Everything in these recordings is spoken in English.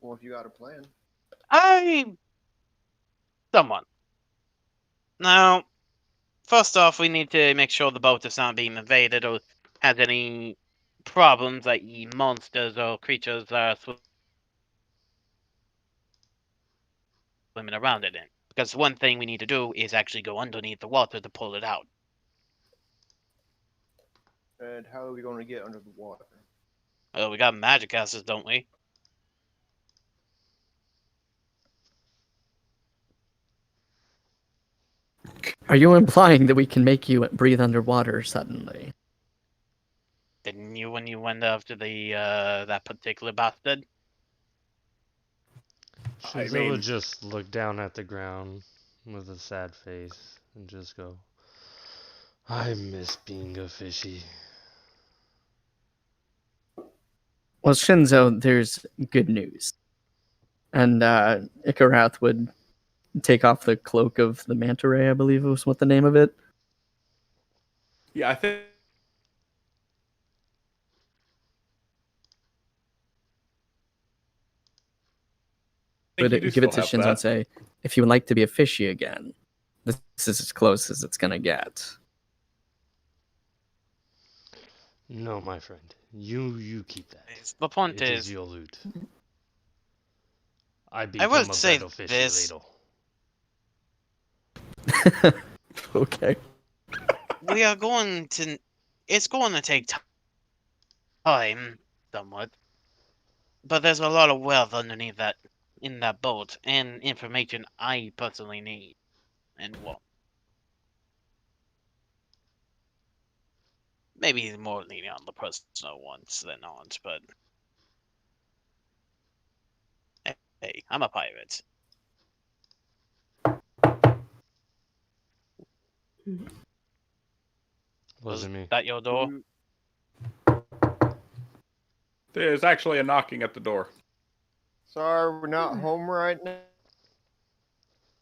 Well, if you got a plan. Someone. Now, first off, we need to make sure the boat is not being invaded or has any problems, i.e. monsters or creatures swimming around it in. Because one thing we need to do is actually go underneath the water to pull it out. And how are we going to get under the water? Well, we got magic asses, don't we? Are you implying that we can make you breathe underwater suddenly? Didn't you when you went after the that particular bastard? Shazilla would just look down at the ground with a sad face and just go, I miss being a fishy. Well, Shinzo, there's good news. And Ikarath would take off the cloak of the manta ray, I believe was what the name of it. Yeah, I think. Would give it to Shinzo and say, if you would like to be a fishy again, this is as close as it's gonna get. No, my friend. You keep that. The point it is your loot. I will become a say better fishy this. later. Okay. We are going to... It's going to take time, somewhat. But there's a lot of wealth underneath that, in that boat, and information I personally need and want. Maybe more leaning on the personal ones than ours, but... Hey, I'm a pirate. Wasn't me. That your door? There's actually a knocking at the door. Sorry, we're not home right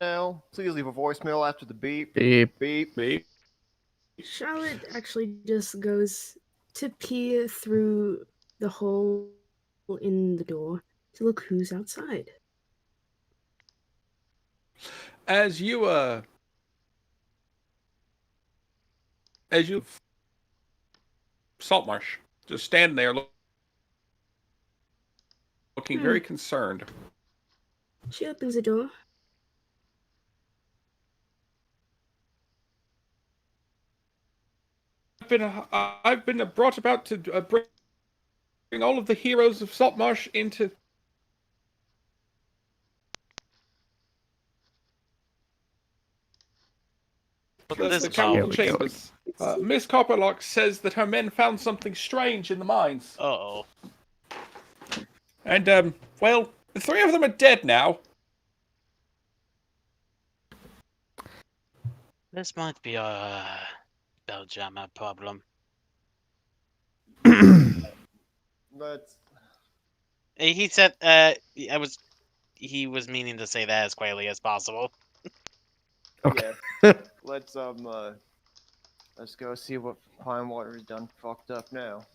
now. Please leave a voicemail after the beep. Beep. Beep. Beep. Charlotte actually just goes to peer through the hole in the door to look who's outside. As you Saltmarsh, just standing there looking very concerned. She opens the door. I've been brought about to bring all of the heroes of Saltmarsh into the council chambers. Miss Copperlock says that her men found something strange in the mines. Uh-oh. And, well, the three of them are dead now. This might be a Belljammer problem. Let's... He said, he was meaning to say that as quietly as possible. Okay. Yeah. Let's go see what Pine Water has done fucked up now.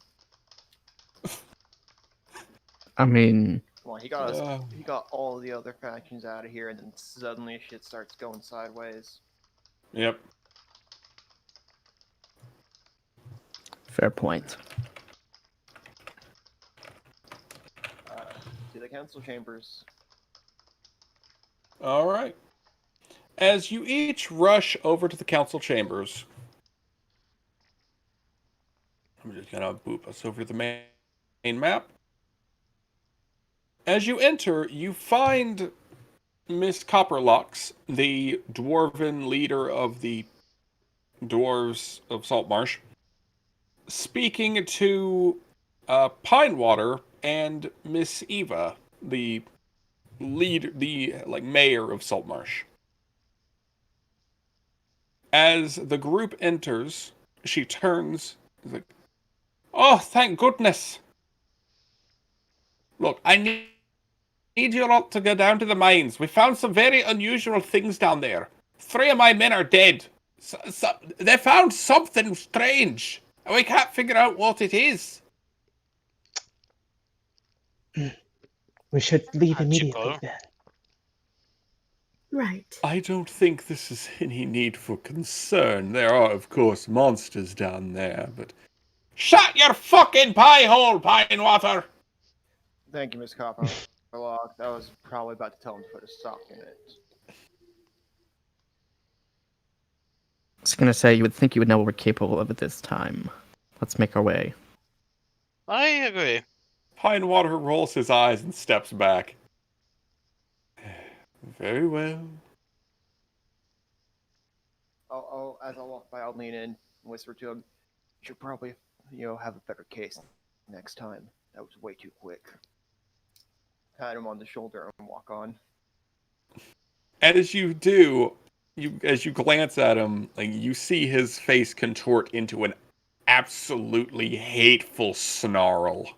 I mean... Come on, he got all the other factions out of here, and then suddenly shit starts going sideways. Yep. Fair point. To the council chambers. Alright. As you each rush over to the council chambers, I'm just gonna boop us over the main map. As you enter, you find Miss Copperlocks, the dwarven leader of the dwarves of Saltmarsh, speaking to Pinewater and Miss Eva, the mayor of Saltmarsh. As the group enters, she turns, like, oh, thank goodness. Look, I need you lot to go down to the mines. We found some very unusual things down there. 3 of my men are dead. They found something strange. And we can't figure out what it is. We should leave immediately Logical. then. Right. I don't think this is any need for concern. There are, of course, monsters down there, but... Shut your fucking pie hole, Pinewater! Thank you, Miss Copperlock. I was probably about to tell him to put a sock in it. I was gonna say, you would think you would know what we're capable of at this time. Let's make our way. I agree. Pinewater rolls his eyes and steps back. Very well. As I walk by, I'll lean in and whisper to him, "You should probably, have a better case next time. That was way too quick." Pat him on the shoulder and walk on. And as you do, as you glance at him, like you see his face contort into an absolutely hateful snarl.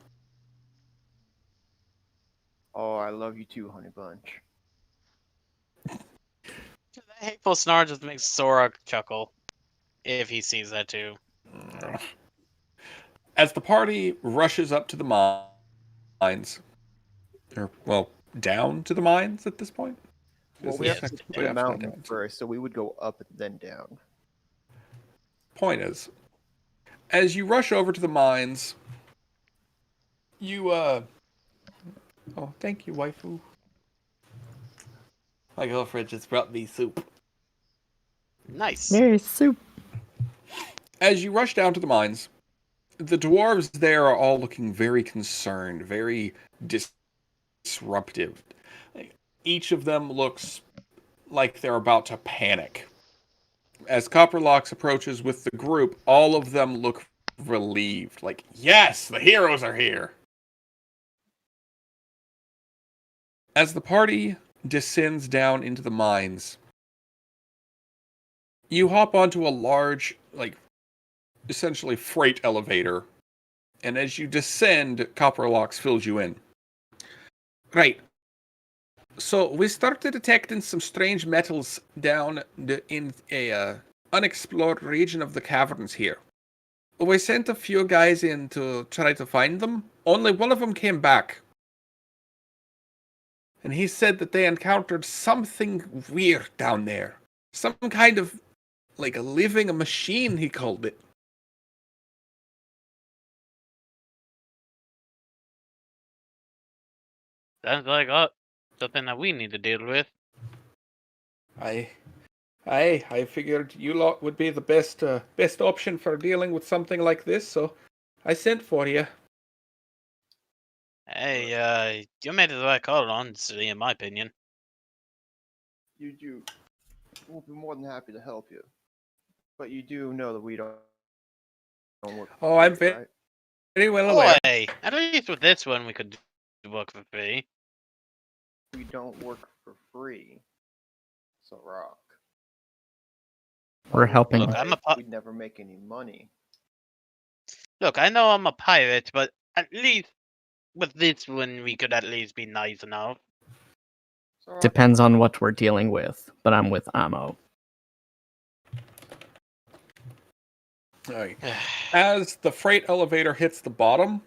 Oh, I love you too, Honey Bunch. The hateful snarl just makes Sora chuckle. If he sees that too. As the party rushes up to the mines, or, well, down to the mines at this point. Well, we have to get to the mountain first, so we would go up and then down. Point is, as you rush over to the mines, you, Oh, thank you, waifu. My girlfriend just brought me soup. Nice. Yay, soup! As you rush down to the mines, the dwarves there are all looking very concerned, very disruptive. Each of them looks like they're about to panic. As Copperlocks approaches with the group, all of them look relieved. Like, yes, the heroes are here! As the party descends down into the mines, you hop onto a large, essentially freight elevator, and as you descend, Copperlocks fills you in. Right. So we started detecting some strange metals down in a unexplored region of the caverns here. We sent a few guys in to try to find them. Only one of them came back. And he said that they encountered something weird down there. Some kind of, like a living machine, he called it. Sounds like something that we need to deal with. I figured you lot would be the best option for dealing with something like this, so I sent for you. Hey, you made the right call, honestly, in my opinion. You do. We'll be more than happy to help you. But you do know that we don't work Oh, for I'm free, right? very well aware. Hey, at least with this one we could work for free. We don't work for free. So rock. We're helping. Look, I'm a We'd never make any money. Look, I know I'm a pirate, but at least with this one we could at least be nice enough. So rock. Depends on what we're dealing with, but I'm with Ammo. Alright. As the freight elevator hits the bottom,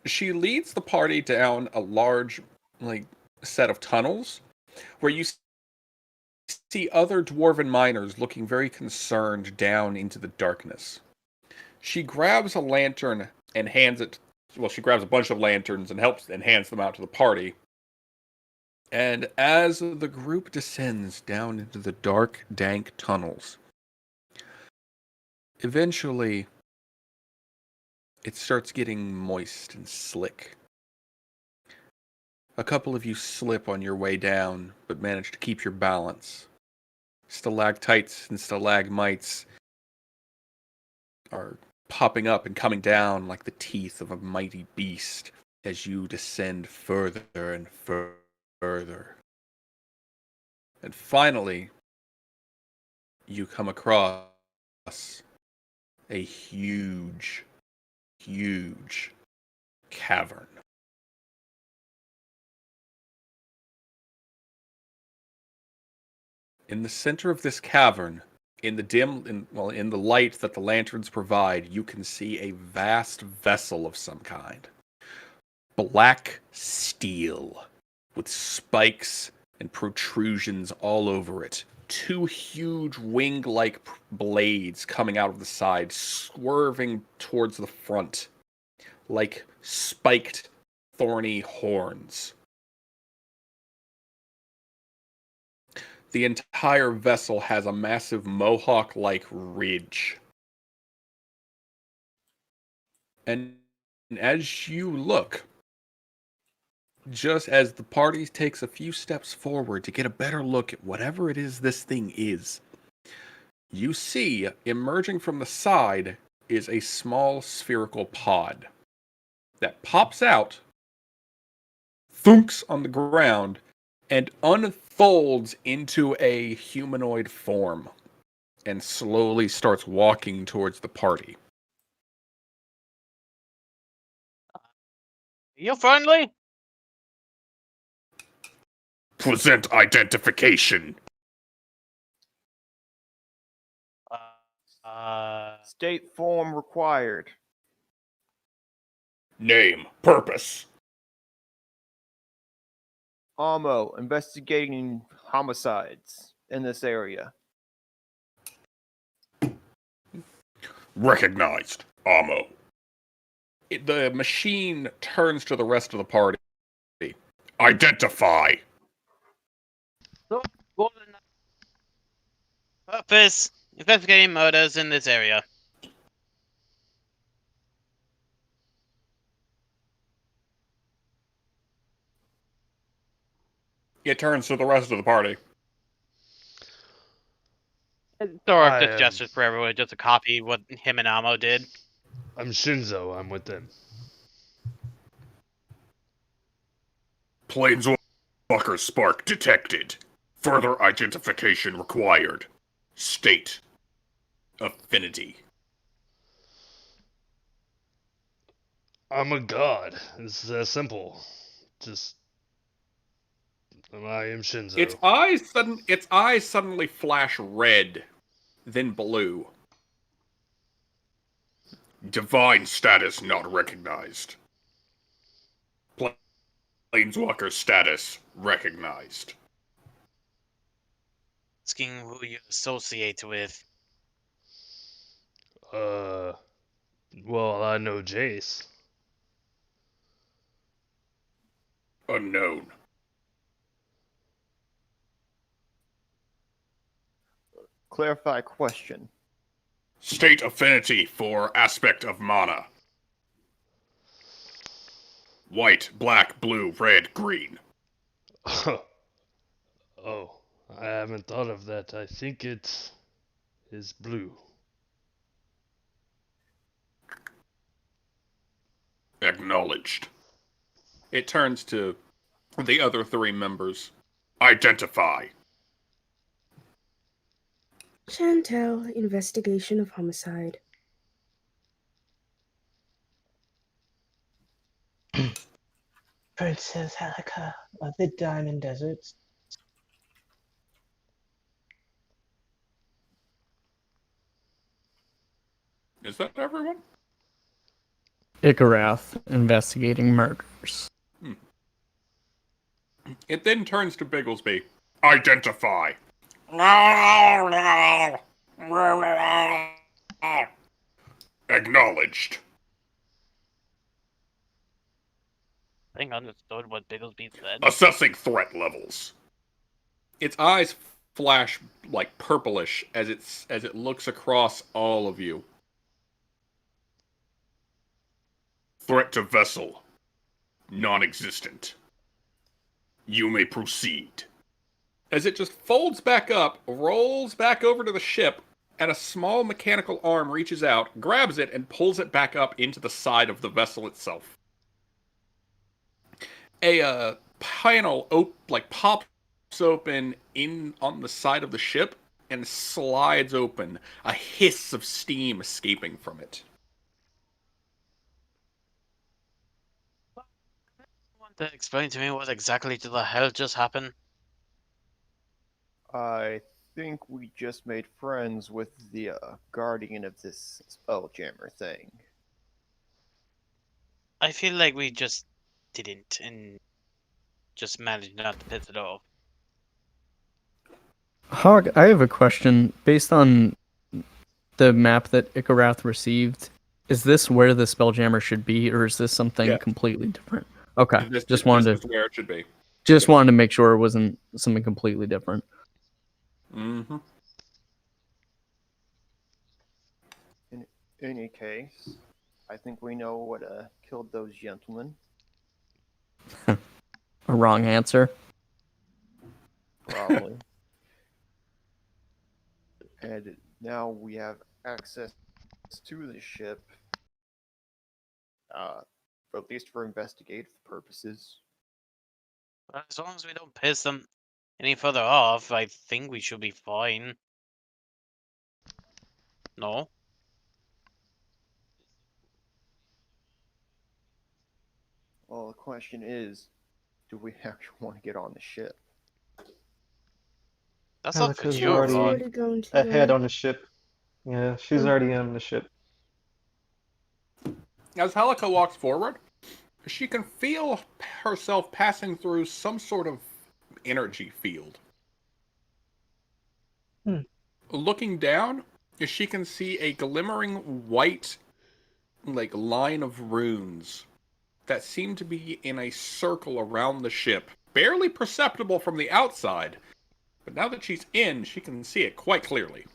she leads the party down a large, set of tunnels where you see other dwarven miners looking very concerned down into the darkness. She grabs a lantern and hands it. Well, she grabs a bunch of lanterns and hands them out to the party. And as the group descends down into the dark, dank tunnels, eventually it starts getting moist and slick. A couple of you slip on your way down, but manage to keep your balance. Stalactites and stalagmites are popping up and coming down like the teeth of a mighty beast as you descend further and further. And finally, you come across a huge, huge cavern. In the center of this cavern, in the light that the lanterns provide, you can see a vast vessel of some kind. black steel with spikes and protrusions all over it. Two huge wing-like blades coming out of the side, swerving towards the front, like spiked, thorny horns. The entire vessel has a massive mohawk-like ridge. And as you look, just as the party takes a few steps forward to get a better look at whatever it is this thing is, you see, emerging from the side is a small spherical pod that pops out, thunks on the ground, and unfolds into a humanoid form and slowly starts walking towards the party. You friendly? Present identification. State form required. Name, purpose. Amo, investigating homicides in this area. Recognized. Amo. The machine turns to the rest of the party. Identify. Purpose: investigating murders in this area. It turns to the rest of the party. Or I just am- gestures for everyone, just to copy what him and Amo did. I'm Shinzo. I'm with them. Planeswalker spark detected. Further identification required. State. Affinity. I'm a god. It's that simple. Just I am Shinzo. Its eyes suddenly flash red, then blue. Divine status not recognized. Planeswalker status recognized. Asking who you associate with. Well, I know Jace. Unknown. Clarify question. State affinity for aspect of mana. White, black, blue, red, green. Oh, I haven't thought of that. I think it is blue. Acknowledged. It turns to the other three members. Identify. Chantel, investigation of homicide. Princess Halika of the Diamond Deserts. Is that everyone? Ikarath, investigating murders. It then turns to Bigglesby. Identify. Acknowledged. I think I understood what Bigglesby said. Assessing threat levels. Its eyes flash like purplish as it looks across all of you. Threat to vessel. Non-existent. You may proceed. As it just folds back up, rolls back over to the ship, and a small mechanical arm reaches out, grabs it, and pulls it back up into the side of the vessel itself. A panel pops open in on the side of the ship and slides open, a hiss of steam escaping from it. Want to explain to me what exactly the hell just happened? I think we just made friends with the guardian of this spelljammer thing. I feel like we just didn't and just managed not to piss it off. Hog, I have a question. Based on the map that Ikarath received, is this where the Spelljammer should be, or is this something Yeah. completely different? Okay, This just wanted is where it should be. to make sure it wasn't something completely different. Mm-hmm. In any case, I think we know what killed those gentlemen. A wrong answer. Probably. And now we have access to the ship, at least for investigative purposes. As long as we don't piss them any further off, I think we should be fine. No? Well, the question is, do we actually want to get on the ship? That's up to Helica's you, Charlotte's already Rod. already going to ahead on the ship. Yeah, she's Oh. already on the ship. As Helica walks forward, she can feel herself passing through some sort of energy field. Hmm. Looking down, she can see a glimmering white, line of runes that seem to be in a circle around the ship, barely perceptible from the outside. But now that she's in, she can see it quite clearly.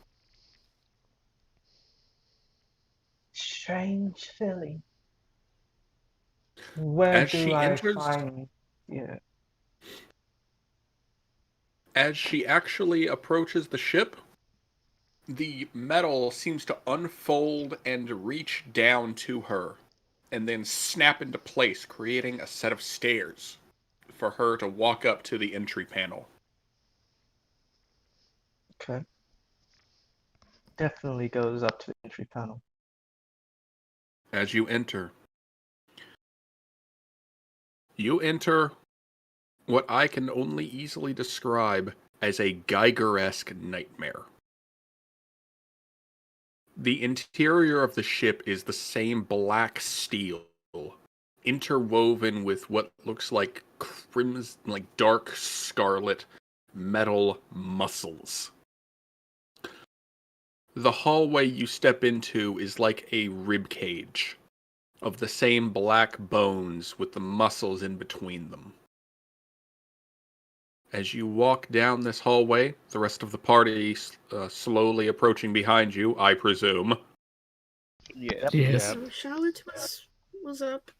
Strange feeling. Where As do she I enters, find? Yeah. as she actually approaches the ship, the metal seems to unfold and reach down to her, and then snap into place, creating a set of stairs for her to walk up to the entry panel. Okay. Definitely goes up to the entry panel. As you enter what I can only easily describe as a Geiger-esque nightmare. The interior of the ship is the same black steel, interwoven with what looks like crimson, dark scarlet metal muscles. The hallway you step into is like a rib cage of the same black bones with the muscles in between them. As you walk down this hallway, the rest of the party slowly approaching behind you, I presume. Yes. Yes. So Charlotte was up.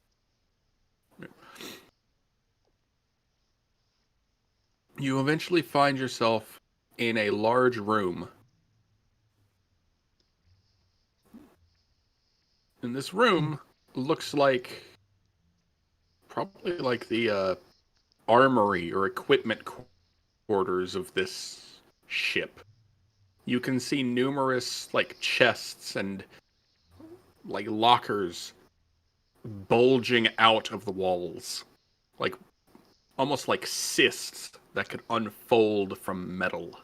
You eventually find yourself in a large room. And this room looks like probably like the armory or equipment quarters of this ship. You can see numerous chests and lockers bulging out of the walls, almost like cysts that could unfold from metal.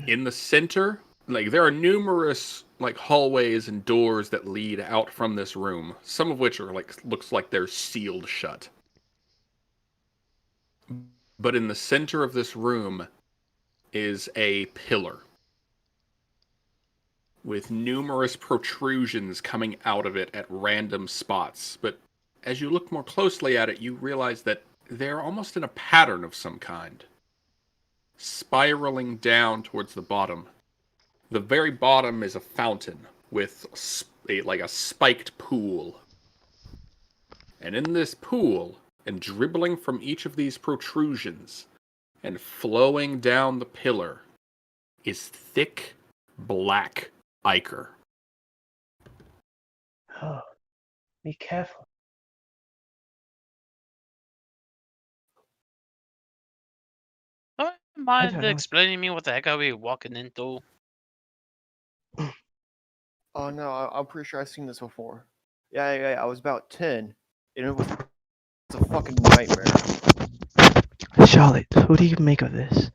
In the center, there are numerous hallways and doors that lead out from this room, some of which are looks like they're sealed shut. But in the center of this room is a pillar with numerous protrusions coming out of it at random spots. But as you look more closely at it, you realize that they're almost in a pattern of some kind, spiraling down towards the bottom. The very bottom is a fountain with a spiked pool. And in this pool, and dribbling from each of these protrusions, and flowing down the pillar, is thick, black ichor. Oh, be careful. Don't mind don't know. explaining to me what the heck are we walking into? Oh no, I'm pretty sure I've seen this before. Yeah, I was about 10, and it was a fucking nightmare. Charlotte, what do you make of this?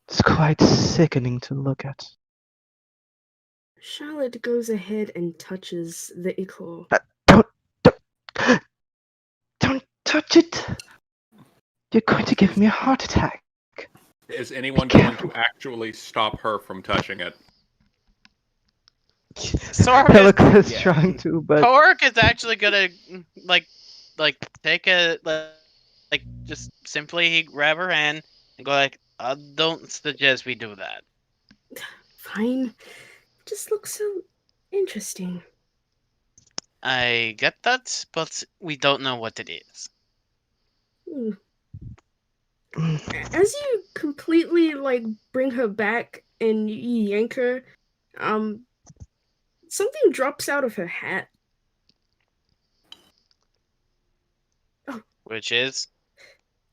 It's quite sickening to look at. Charlotte goes ahead and touches the ichor. Shit! You're going to give me a heart attack. Is anyone Be going careful. to actually stop her from touching it? Pelika is Yeah. trying to, but Torque is actually gonna like take a like just simply grab her hand and go like, I don't suggest we do that. Fine. Just looks so interesting. I get that, but we don't know what it is. Hmm. As you completely like bring her back and you yank her, something drops out of her hat. Which is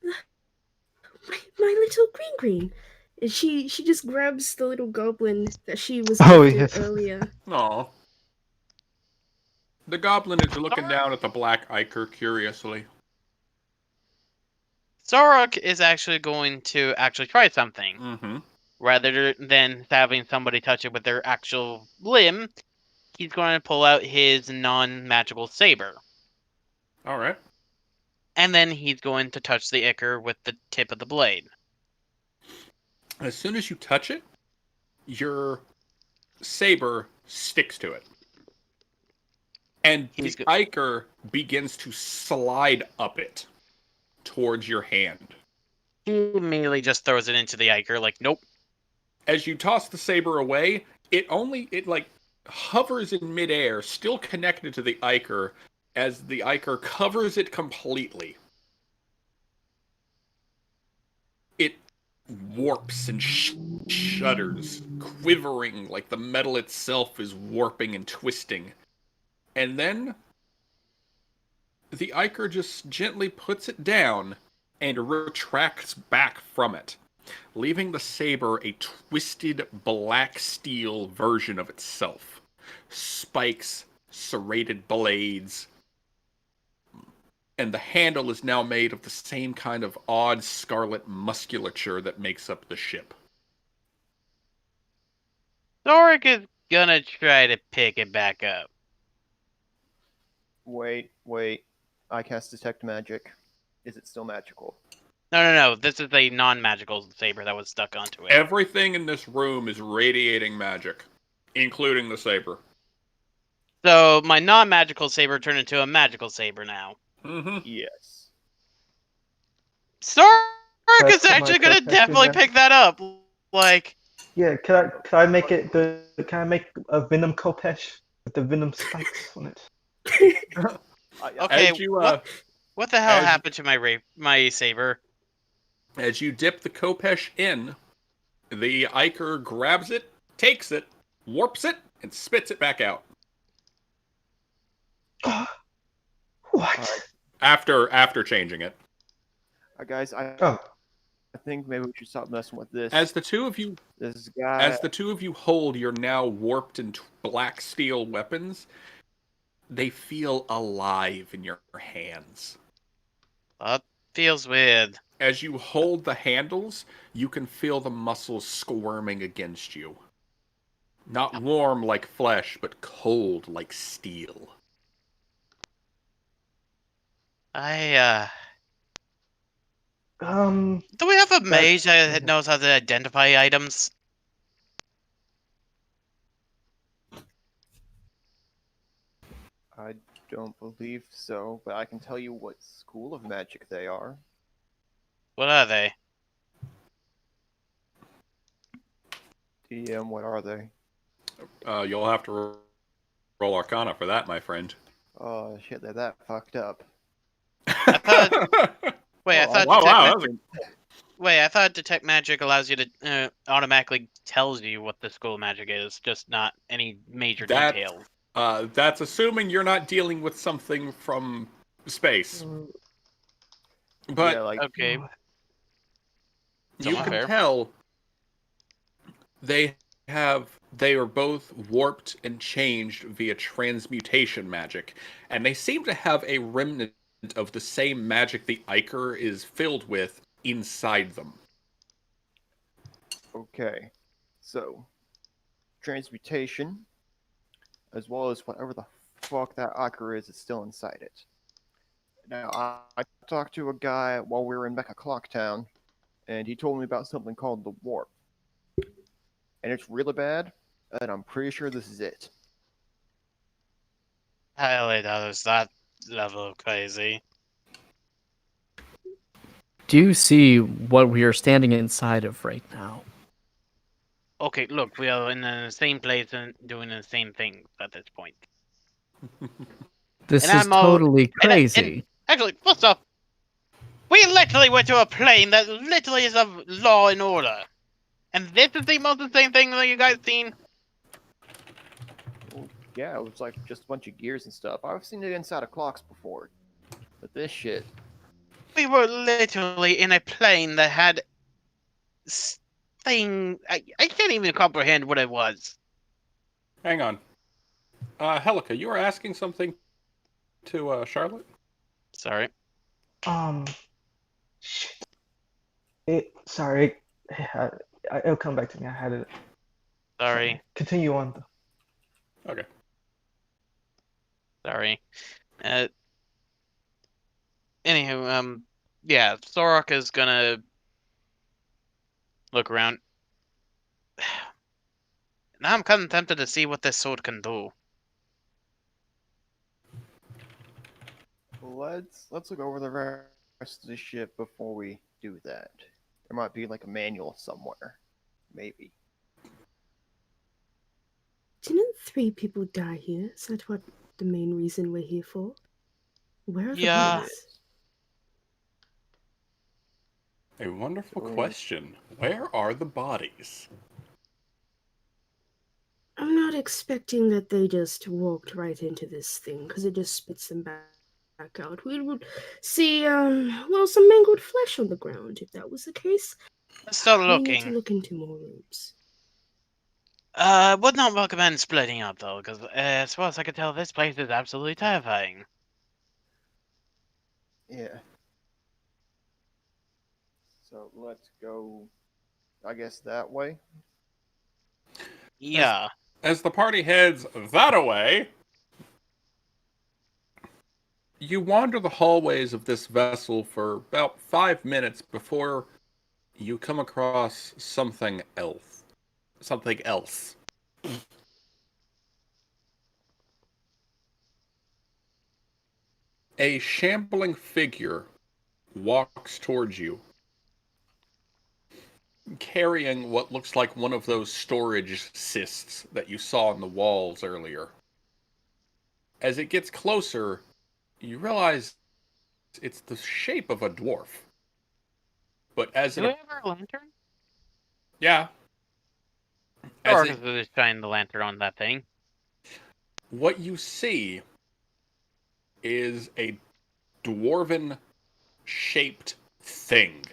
My little green. And she just grabs the little goblin that she was Oh, gifted yes. earlier. Aw. The goblin is looking down at the black ichor curiously. Zorok is actually going to actually try something. Mm-hmm. Rather than having somebody touch it with their actual limb, he's going to pull out his non-magical saber. Alright. And then he's going to touch the ichor with the tip of the blade. As soon as you touch it, your saber sticks to it. And He's the go- ichor begins to slide up it towards your hand. He immediately just throws it into the ichor, like, nope. As you toss the saber away, it like hovers in midair, still connected to the ichor, as the ichor covers it completely. It warps and shudders, quivering like the metal itself is warping and twisting. And then the ichor just gently puts it down and retracts back from it, leaving the saber a twisted black steel version of itself. Spikes, serrated blades, and the handle is now made of the same kind of odd scarlet musculature that makes up the ship. Zorik is gonna try to pick it back up. Wait. I cast Detect Magic. Is it still magical? No. This is a non-magical saber that was stuck onto it. Everything in this room is radiating magic, including the saber. So my non-magical saber turned into a magical saber now. Mm-hmm. Yes. Zorik That's is what my actually gonna protector definitely then. pick that up. Like, Yeah, can I make it the can I make a venom kopesh with the venom spikes on it? okay, As you what the hell as- happened to my saber? as you dip the kopesh in, the ichor grabs it, takes it, warps it, and spits it back out. What? After changing it. Guys, I Oh, think maybe we should stop messing with this. As the two of you This guy. As the two of you hold your now warped and black steel weapons, they feel alive in your hands. That feels weird. As you hold the handles, you can feel the muscles squirming against you. Not warm like flesh, but cold like steel. Do we have a mage that knows how to identify items? I don't believe so, but I can tell you what school of magic they are. What are they? DM, what are they? You'll have to roll Arcana for that, my friend. Oh shit, they're that fucked up. Wait, I thought wow, I thought detect magic allows you to automatically tells you what the school magic is, just not any major details. That's assuming you're not dealing with something from space. But yeah, like Okay, you somewhat can fair. tell they are both warped and changed via transmutation magic, and they seem to have a remnant of the same magic the ichor is filled with inside them. okay. So transmutation, as well as whatever the fuck that ichor is still inside it. Now, I talked to a guy while we were in Mecha Clocktown, and he told me about something called the Warp. And it's really bad, and I'm pretty sure this is it. Highly doubt it's that level of crazy. Do you see what we are standing inside of right now? Okay, look, we are in the same place and doing the same thing at this point. This And is I'm all- totally And crazy. actually, first off, we literally went to a plane that literally is of law and order. And this is the most insane thing that you guys seen? Well, yeah, it was like just a bunch of gears and stuff. I've seen it inside of clocks before. But this shit. We were literally in a plane that had thing. I can't even comprehend what it was. Hang on. Helica, you were asking something to Charlotte? Sorry. Sorry. It'll come back to me. I had it. Sorry. Continue on, though. Okay. Sorry. Anywho, yeah, Sorok is gonna look around. Now I'm kind of tempted to see what this sword can do. Let's look over the rest of the ship before we do that. There might be like a manual somewhere. Maybe. Didn't 3 people die here? Is that what the main reason we're here for? Where are the Yeah. bodies? A wonderful So- question. Where are the bodies? I'm not expecting that they just walked right into this thing, because it just spits them back out. We would see, well, some mangled flesh on the ground. If that was the case, Let's start we need to looking. look into more rooms. Would not recommend splitting up though, because as far as I can tell, this place is absolutely terrifying. Yeah. So let's go, I guess, that way. Yeah. As the party heads that-a-way, you wander the hallways of this vessel for about 5 minutes before you come across something else. Something else. A shambling figure walks towards you, carrying what looks like one of those storage cysts that you saw on the walls earlier. As it gets closer, you realize it's the shape of a dwarf. But as Do we it... have our lantern? Yeah. As Sorok it, is just shining the lantern on that thing. what you see is a dwarven shaped thing.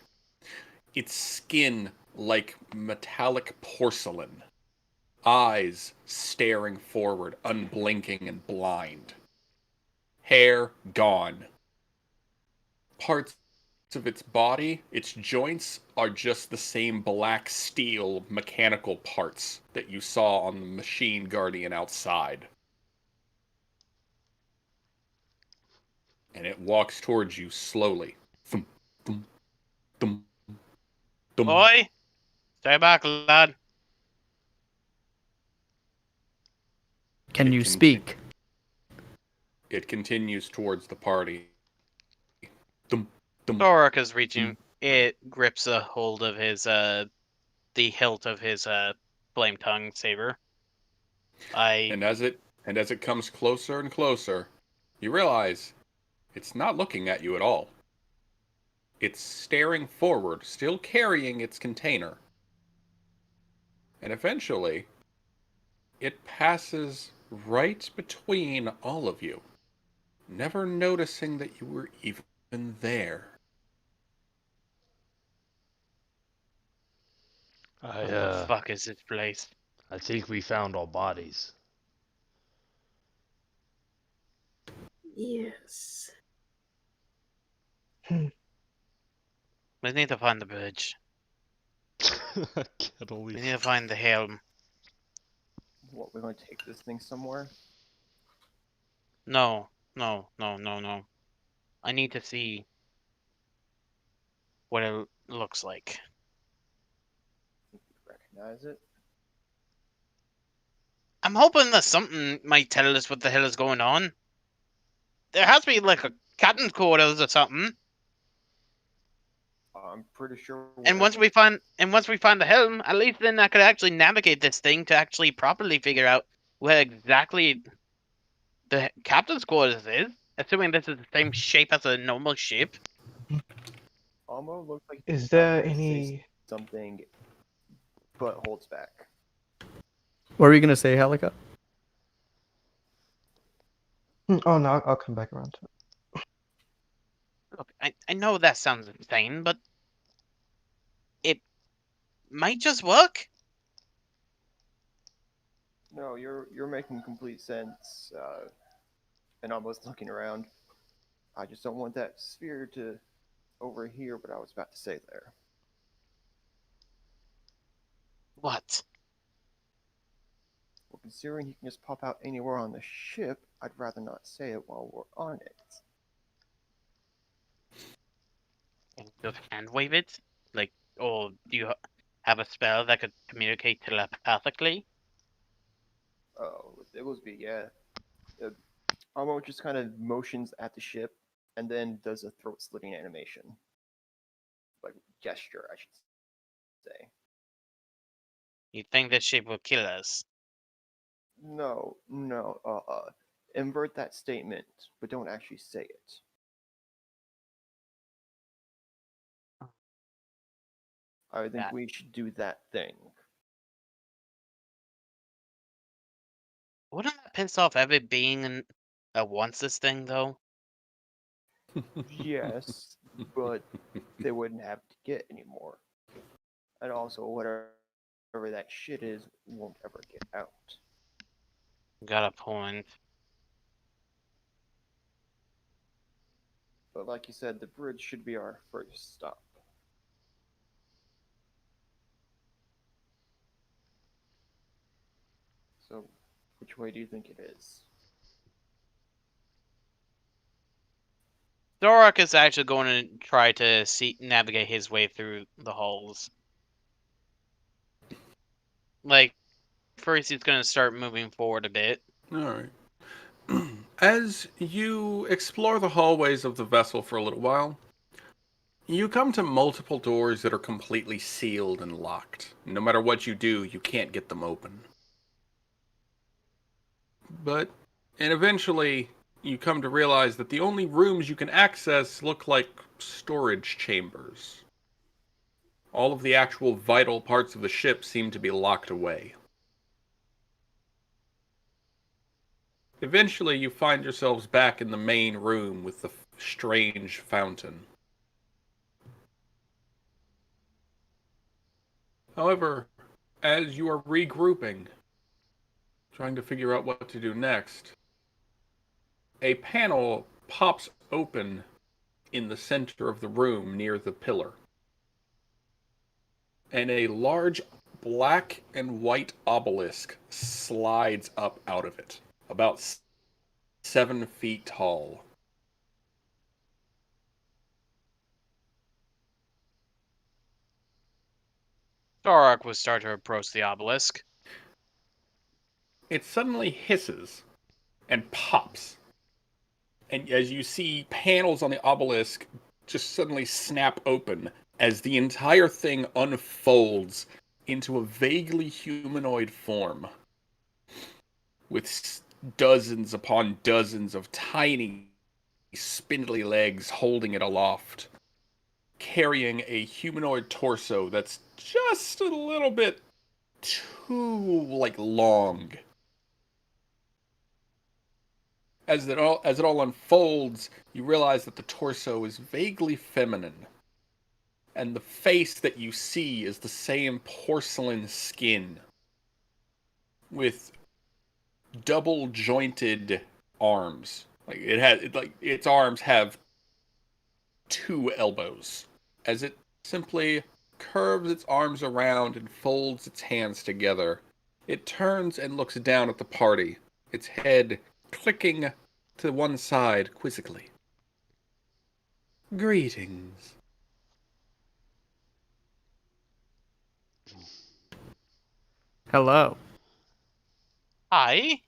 Its skin like metallic porcelain. Eyes staring forward, unblinking and blind. Hair gone. Parts of its body, its joints, are just the same black steel mechanical parts that you saw on the machine guardian outside. And it walks towards you slowly. Thump, thump, thump, thump. Boy, stay back, lad. Can It you conti- speak? It continues towards the party. Thump, thump. Sorok is reaching. It grips a hold of his the hilt of his flame tongue saber. And as it comes closer and closer, you realize it's not looking at you at all. It's staring forward, still carrying its container. And eventually, it passes right between all of you, never noticing that you were even there. What the fuck is this place? I think we found all bodies. Yes. We need to find the bridge. I can't We believe need to find the helm. What, we're going to take this thing somewhere? No, no, no, no, no. I need to see what it looks like. Recognize it? I'm hoping that something might tell us what the hell is going on. There has to be like a captain's quarters or something. I'm pretty sure. And once we find the helm, at least then I could actually navigate this thing to actually properly figure out where exactly the captain's quarters is. Assuming this is the same shape as a normal ship. Almost looks like Is he's there about to say any... something, but holds back. What were you gonna say, Halika? Oh no, I'll come back around to it. Look, I know that sounds insane, but it might just work. No, you're making complete sense. And almost looking around. I just don't want that sphere to overhear what I was about to say there. What? Well, considering he can just pop out anywhere on the ship, I'd rather not say it while we're on it. Can you just hand wave it? Like, or do you have a spell that could communicate telepathically? Oh, it was be yeah. Almo just kind of motions at the ship and then does a throat slitting animation, like gesture, I should say. You think this ship will kill us? No. Invert that statement, but don't actually say it. I think we should do that thing. Wouldn't that piss off every being that wants this thing, though? Yes, but they wouldn't have to get anymore. And also, whatever that shit is won't ever get out. Got a point. But like you said, the bridge should be our first stop. So, which way do you think it is? Thorak is actually going to try to navigate his way through the halls. Like, first he's going to start moving forward a bit. Alright. As you explore the hallways of the vessel for a little while, you come to multiple doors that are completely sealed and locked. No matter what you do, you can't get them open. And eventually, you come to realize that the only rooms you can access look like storage chambers. All of the actual vital parts of the ship seem to be locked away. Eventually, you find yourselves back in the main room with the strange fountain. However, as you are regrouping, trying to figure out what to do next, a panel pops open in the center of the room near the pillar. And a large black and white obelisk slides up out of it, about 7 feet tall. Thorak will start to approach the obelisk. It suddenly hisses and pops. And as you see panels on the obelisk just suddenly snap open as the entire thing unfolds into a vaguely humanoid form with dozens upon dozens of tiny, spindly legs holding it aloft, carrying a humanoid torso that's just a little bit too, long. As it all unfolds, you realize that the torso is vaguely feminine, and the face that you see is the same porcelain skin, with double jointed arms. Its arms have 2 elbows, as it simply curves its arms around and folds its hands together. It turns and looks down at the party, its head clicking to one side quizzically. Greetings. Hello. Hi.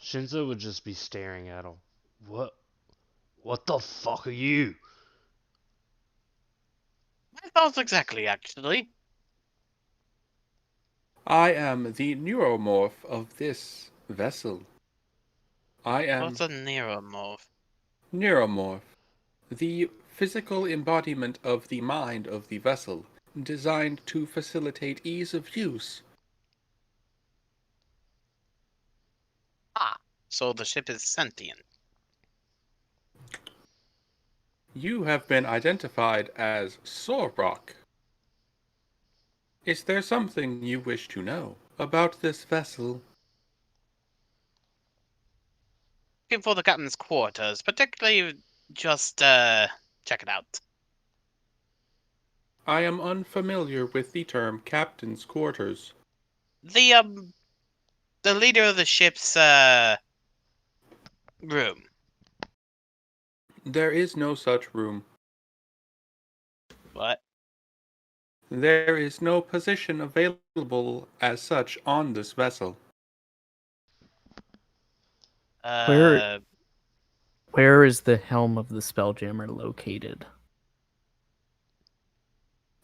Shinzo would just be staring at him. What the fuck are you? My thoughts exactly, actually. I am the neuromorph of this vessel. I am What's a neuromorph? neuromorph, the physical embodiment of the mind of the vessel, designed to facilitate ease of use. Ah, so the ship is sentient. You have been identified as Sorrock. Is there something you wish to know about this vessel? Looking for the captain's quarters, particularly just, check it out. I am unfamiliar with the term captain's quarters. The leader of the ship's, room. There is no such room. What? There is no position available as such on this vessel. Where is the helm of the Spelljammer located?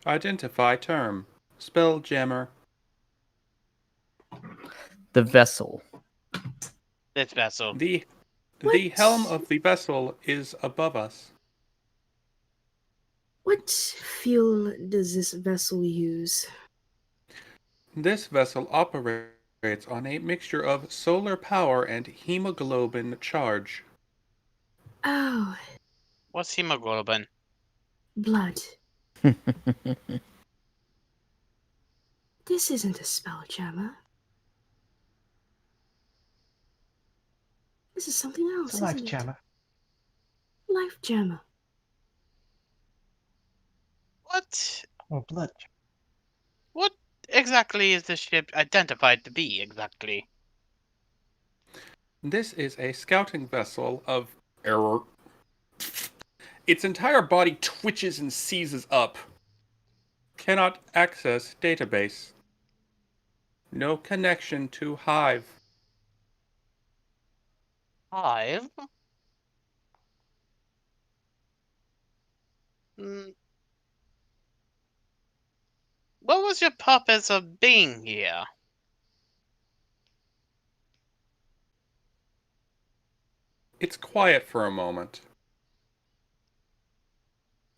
Identify term. Spelljammer. The vessel. This vessel. The What? helm of the vessel is above us. What fuel does this vessel use? This vessel operates on a mixture of solar power and hemoglobin charge. Oh, What's hemoglobin? blood. This isn't a spelljammer. This is something else, It's a life isn't it? jammer. Life jammer. What? Or blood. What exactly is the ship identified to be, exactly? This is a scouting vessel of error. Its entire body twitches and seizes up. Cannot access database. No connection to Hive. Hive? What was your purpose of being here? It's quiet for a moment.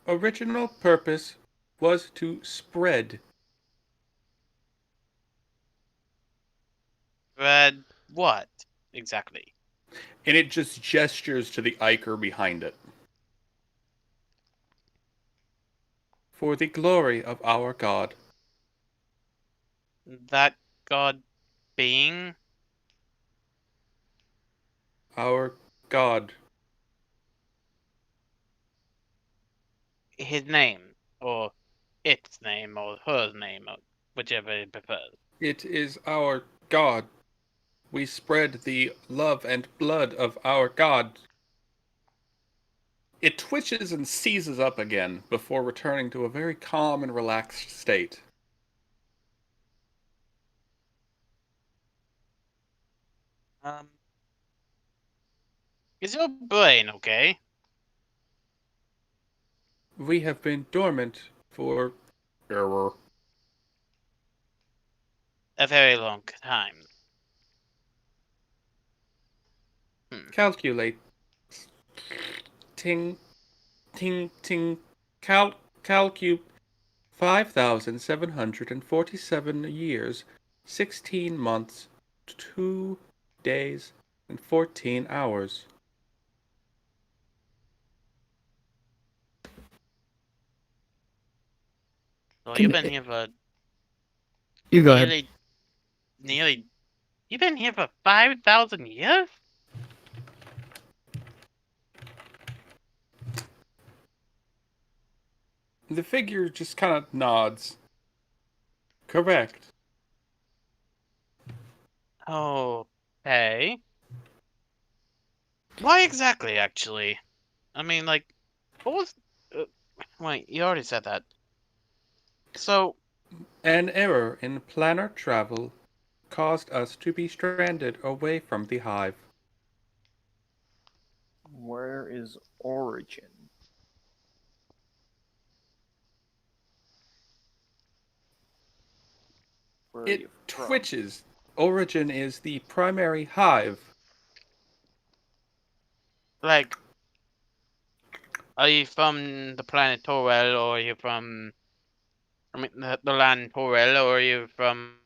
Original purpose was to spread. Read what, exactly? And it just gestures to the Iker behind it. For the glory of our God. That god being? Our God. His name, or its name, or her name, or whichever it prefers. It is our God. We spread the love and blood of our God. It twitches and seizes up again before returning to a very calm and relaxed state. Is your brain okay? We have been dormant for error. A very long time. Calculate. Ting, ting, ting. Calcu. 5,747 years, 16 months, 2 days, and 14 hours. So Can you've you- been here for You go ahead. nearly. You've been here for 5,000 years? The figure just kind of nods. Correct. Okay. Why exactly, actually? I mean, like, what was Wait, you already said that. So, An error in planar travel caused us to be stranded away from the hive. Where is Origin? Where are It you from? twitches. Origin is the primary hive. like, are you from the planet Torel, or are you from, I mean, the land Torel, or are you from,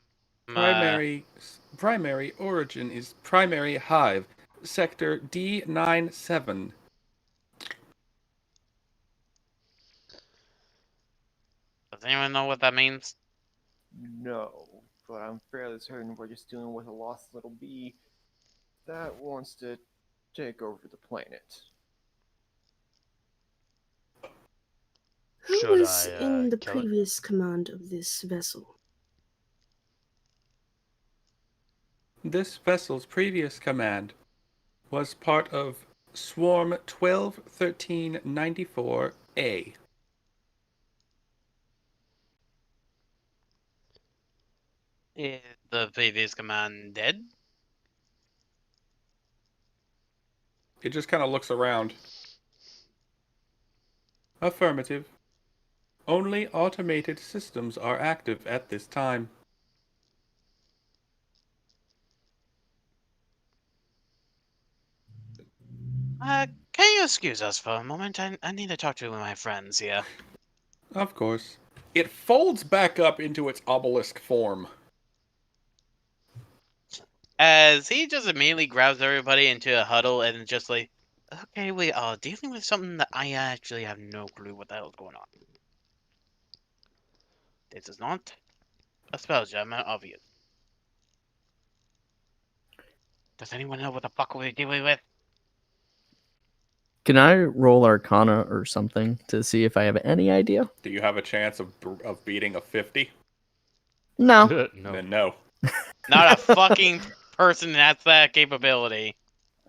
Primary origin is primary hive. Sector D97. does anyone know what that means? No, but I'm fairly certain we're just dealing with a lost little bee that wants to take over the planet. Who Should was I in the kill it? previous command of this vessel? This vessel's previous command was part of Swarm 121394A. Is the previous command dead? It just kind of looks around. Affirmative. Only automated systems are active at this time. Can you excuse us for a moment? I need to talk to my friends here. Of course. It folds back up into its obelisk form. As he just immediately grabs everybody into a huddle and just like, okay, we are dealing with something that I actually have no clue what the hell's going on. This is not a spell jam, obvious. Does anyone know what the fuck we're dealing with? Can I roll Arcana or something to see if I have any idea? Do you have a chance of beating a 50? No. No. Then no. Not a fucking person has that capability.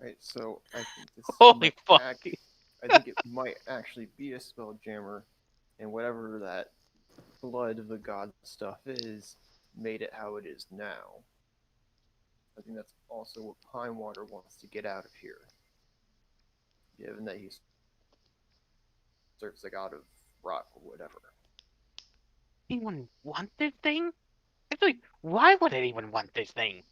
Right, so I think this Holy might fuck. I think it might actually be a spell jammer, and whatever that blood of the god stuff is, made it how it is now. I think that's also what Pinewater wants to get out of here, given that he serves the god of rock or whatever. Anyone want this thing? Actually, why would anyone want this thing?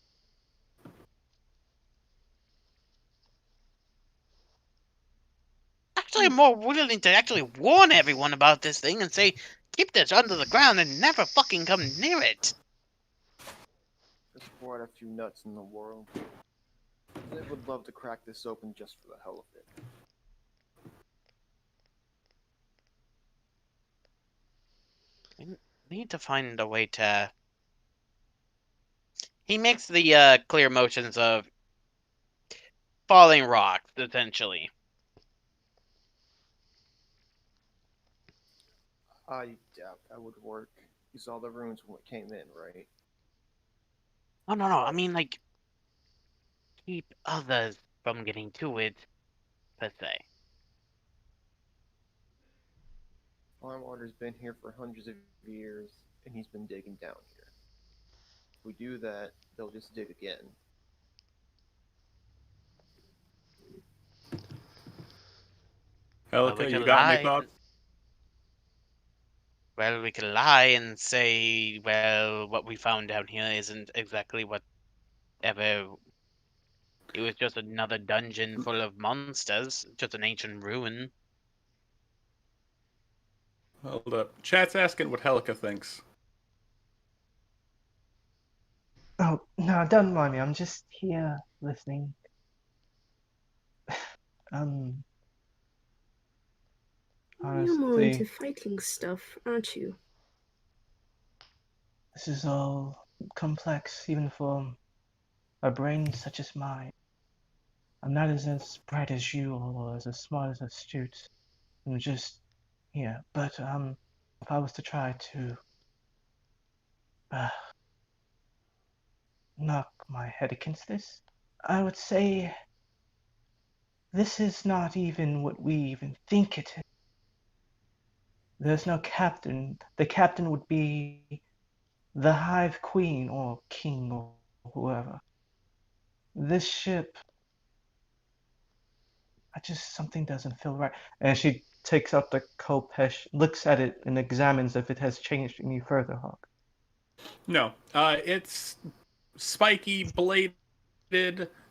Actually, I'm more willing to actually warn everyone about this thing and say, keep this under the ground and never fucking come near it. There's quite a few nuts in the world. They would love to crack this open just for the hell of it. We need to find a way to... He makes the clear motions of falling rocks, essentially. I doubt that would work. You saw the runes when it came in, right? Oh, no, I mean, like, keep others from getting to it, per se. Firewater's been here for hundreds of years, and he's been digging down here. If we do that, they'll just dig again. Well, we Helica, you could got any lie. thoughts? Well, we could lie and say, well, what we found down here isn't exactly whatever. It was just another dungeon full of monsters, just an ancient ruin. Hold up. Chat's asking what Helica thinks. Oh, no, don't mind me. I'm just here listening. Um, You're more into honestly, fighting stuff, aren't you? this is all complex, even for a brain such as mine. I'm not as bright as you or as smart as astute. I'm just here. But if I was to try to uh, knock my head against this, I would say this is not even what we even think it is. there's no captain. The captain would be the Hive Queen or King or whoever. This ship, something doesn't feel right. And she takes out the Kopesh, looks at it, and examines if it has changed any further, Hawk. No, it's spiky, bladed.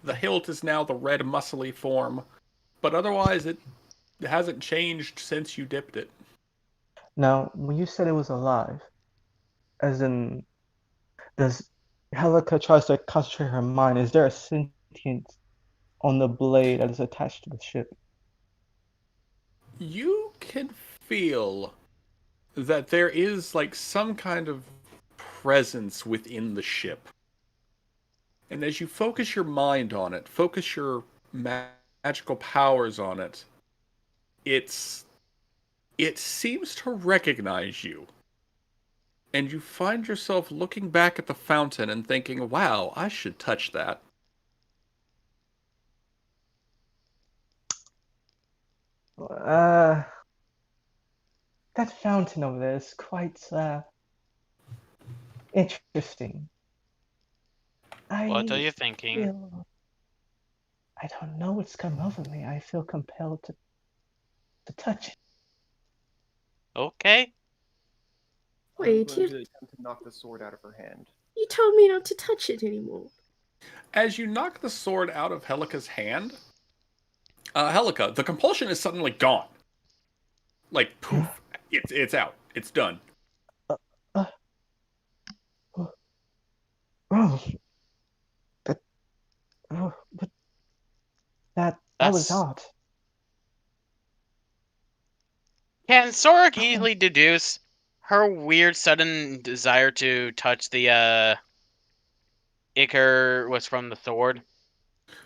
The hilt is now the red, muscly form, but otherwise it hasn't changed since you dipped it. Now, when you said it was alive, as in, does Helica tries to concentrate her mind? Is there a sentience on the blade that is attached to the ship? You can feel that there is like some kind of presence within the ship. And as you focus your mind on it, focus your magical powers on it, it seems to recognize you. And you find yourself looking back at the fountain and thinking, wow, I should touch that. Uh, that fountain over there is quite interesting. What are I you thinking? feel, I don't know what's come over me. I feel compelled to touch it. Okay. I'm Wait, going to attempt to knock the sword out of her hand. you told me not to touch it anymore. As you knock the sword out of Helica's hand, Helica, the compulsion is suddenly gone. Like, poof, it's out. It's done. Uh, oh, that, but that was That's odd. Can Sorok Oh, easily deduce her weird sudden desire to touch the Icar was from the sword?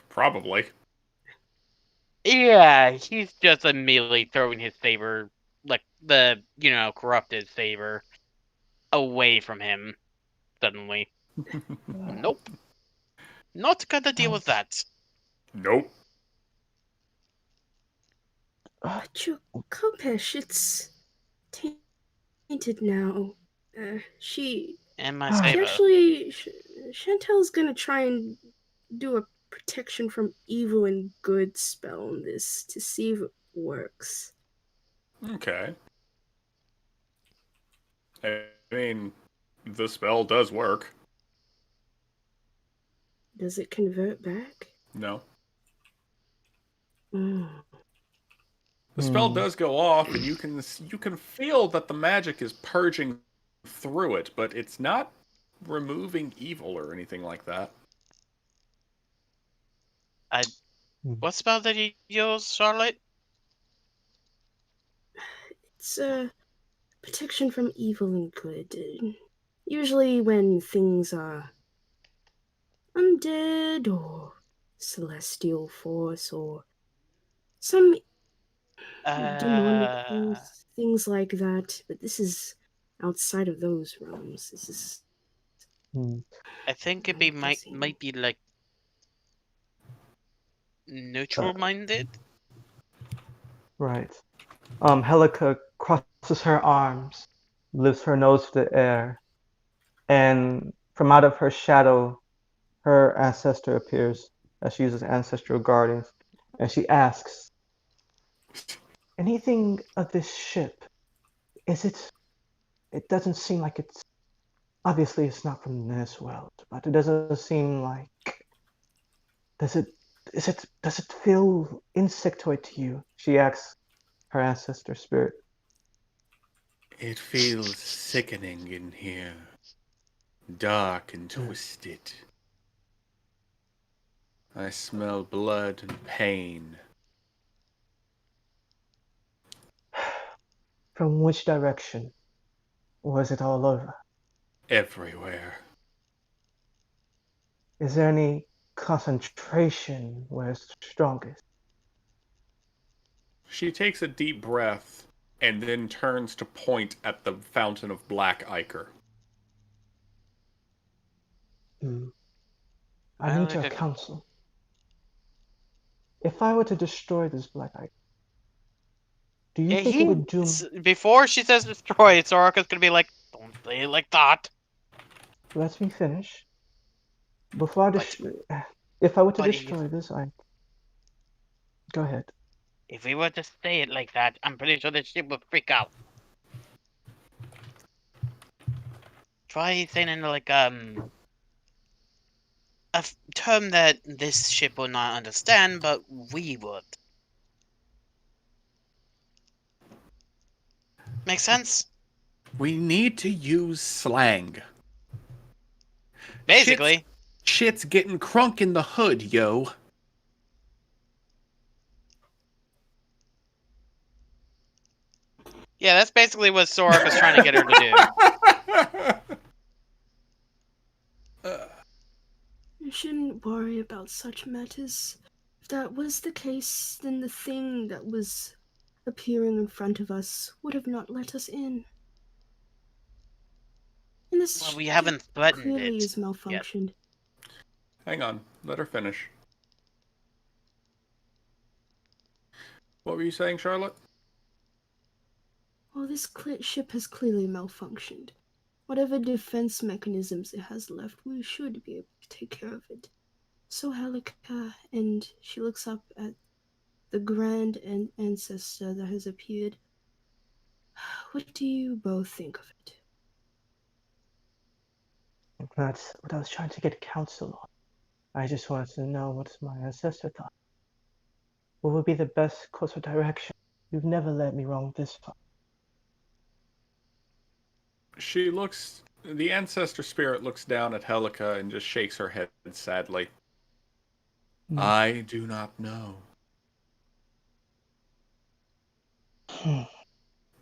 Probably. Yeah, he's just immediately throwing his saber, like the corrupted saber, away from him. Suddenly, nope, not gonna deal with that. Nope. But your Kopesh, it's tainted now. She And my Ah, She saber. actually, Chantel's gonna try and do a protection from evil and good spell on this to see if it works. Okay. I mean, the spell does work. Does it convert back? No. Mm. The spell hmm. does go off, and you can feel that the magic is purging through it, but it's not removing evil or anything like that. What spell did he use, Charlotte? It's protection from evil and good. Usually, when things are undead or celestial force or some demonic Uh, force, things like that. But this is outside of those realms. This is Hmm. I think it I'm might guessing. be like Uh, neutral minded. right. Helica crosses her arms, lifts her nose to the air, and from out of her shadow, her ancestor appears as she uses ancestral guardians, and she asks, "Anything of this ship? Is it? It doesn't seem like it's. Obviously, it's not from this world, but it doesn't seem like. Does it? Is it? Does it feel insectoid to you?" She asks her ancestor spirit. It feels sickening in here. Dark and twisted. I smell blood and pain. From which direction? Or is it all over? Everywhere. Is there any concentration where it's strongest? She takes a deep breath and then turns to point at the fountain of black ichor. Hmm. I I need like your a counsel. If I were to destroy this black eye, Do you think it would do? Before she says destroy, Soraka's gonna be like, don't say it like that. Let me finish. Before I But- if I were to but destroy this, go ahead. If we were to say it like that, I'm pretty sure the ship would freak out. Try saying it like a term that this ship will not understand, but we would. Make sense? We need to use slang. Basically. Shit's getting crunk in the hood, yo. Yeah, that's basically what Soraka's trying to get her to do. You shouldn't worry about such matters. If that was the case, then the thing that was appearing in front of us would have not let us in. And this Well, we ship haven't threatened clearly it is malfunctioned. Hang on, let her finish. What were you saying, Charlotte? Well, this ship has clearly malfunctioned. Whatever defense mechanisms it has left, we should be able to take care of it. So, Halika, and she looks up at the grand ancestor that has appeared. What do you both think of it? That's what I was trying to get counsel on. I just wanted to know what my ancestor thought. What would be the best course of direction? You've never led me wrong this far. The ancestor spirit looks down at Helica and just shakes her head sadly. I do not know.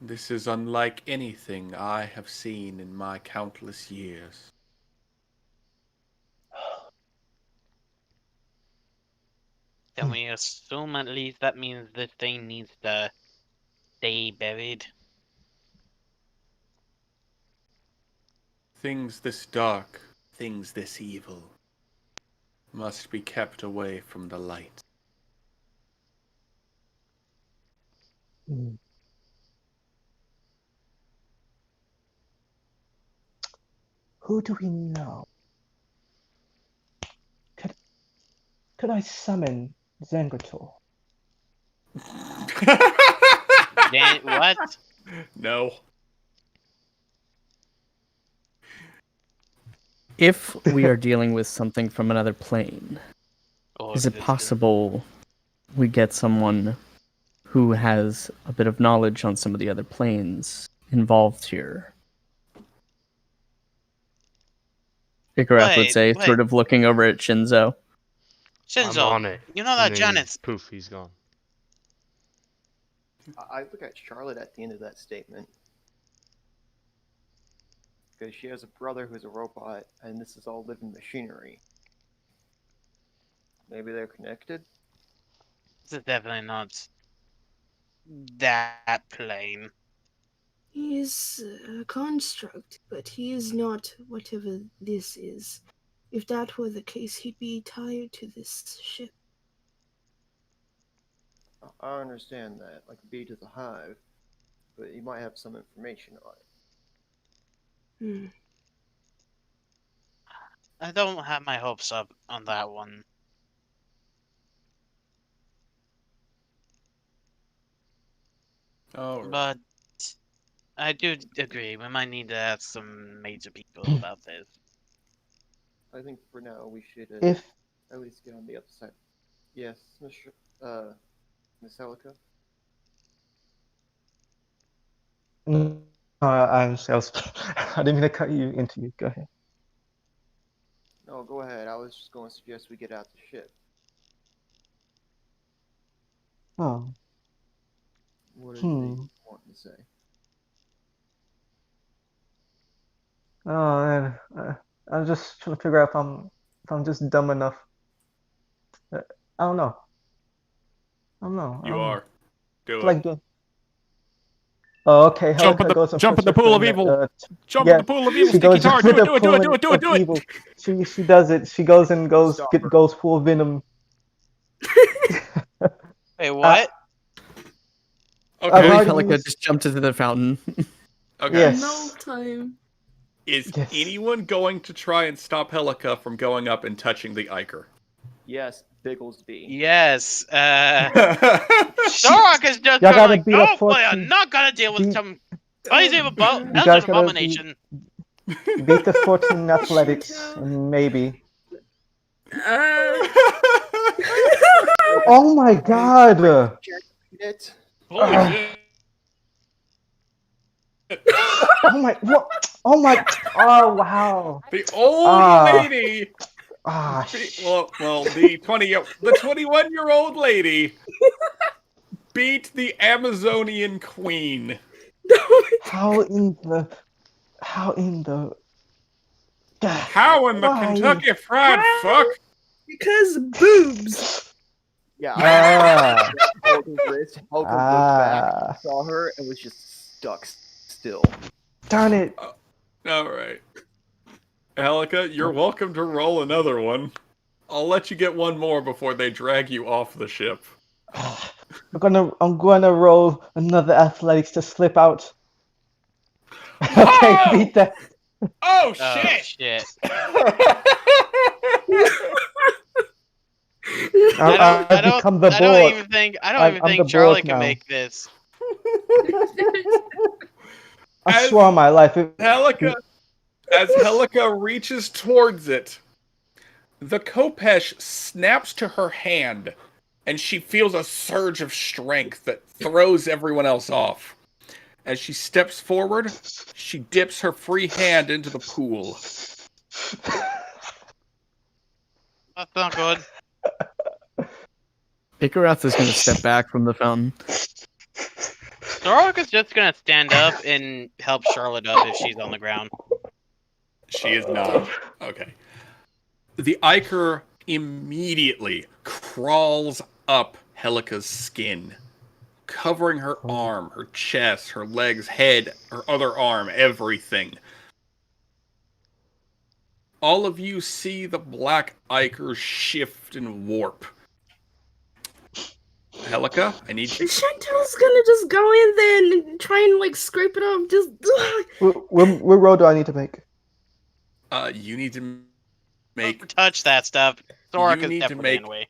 This is unlike anything I have seen in my countless years. Then we assume at least that means this thing needs to stay buried. Things this dark, things this evil, must be kept away from the light. Who do we know? Could I summon Zangrator? Then what? No. If we are dealing with something from another plane, Or is it existed. possible we get someone who has a bit of knowledge on some of the other planes involved here? Ikarath would say, Wait. sort of looking over at Shinzo. I'm Shinzo, on it. you know And that then Janet's poof, he's gone. I look at Charlotte at the end of that statement. Because she has a brother who's a robot, and this is all living machinery. Maybe they're connected? This is definitely not that plane. He is a construct, but he is not whatever this is. If that were the case, he'd be tied to this ship. I understand that, like a bee to the hive, but you might have some information on it. I don't have my hopes up on that one. Oh, But I do agree, we might need to ask some major people about this. I think for now we should If at least get on the other side. Yes, Miss Helica? I didn't mean to cut you into you. Go ahead. No, go ahead. I was just going to suggest we get out the ship. Oh, What are you wanting to say? oh man, I'm just trying to figure out if I'm just dumb enough. I don't know. you are. Do it. Like doing. Oh, okay. Jump in Helica goes jump in the first pool of with evil. Jump yeah, in the pool of evil, she sticky goes tar. with Do the it, do it, do it, do it, do it, pool do it. She does it. She goes and Stop her. goes full venom. Wait, what? Oh, Okay. I've I already believe Helica used- just jumped into the fountain. Okay. Yes. No time. Is Yes. anyone going to try and stop Helica from going up and touching the Iker? Yes, Bigglesby. Yes. Zorak is just Y'all going gotta like, beat no, up boy, I'm 14. not gonna deal with Beat- some crazy You elder guys gotta abomination. beat the 14 in athletics, Chantel. and maybe. Uh, Oh my god! It. Holy Ah. shit. Oh my, what? Oh my, oh wow. The old Ah. lady. Ah, Well, the 21-year-old lady beat the Amazonian queen. how in the, How in the Why? Kentucky Fried Fuck? because boobs. Yeah, Ah, Hulk's wrist. Hulk looked back, ah, saw her, and was just stuck still. darn it. All right, Helica, you're welcome to roll another one. I'll let you get one more before they drag you off the ship. I'm gonna roll another athletics to slip out. Okay, Oh! beat that. Oh Oh shit! shit! I've become the I don't board. even think I'm the Charlie board can now. make this. I As swear on my life. As Helica reaches towards it, the Kopesh snaps to her hand, and she feels a surge of strength that throws everyone else off. As she steps forward, she dips her free hand into the pool. That's not good. Ikarath is going to step back from the fountain. Zorak is just gonna stand up and help Charlotte up if she's on the ground. She is not. Okay. The Iker immediately crawls up Helica's skin, covering her arm, her chest, her legs, head, her other arm, everything. All of you see the black Iker shift and warp. Helica, I need you. Chantel's gonna just go in there and try and like scrape it off. Just What roll do I need to make? You need to make. Don't touch that stuff. Zorak You is need to definitely in make- the way.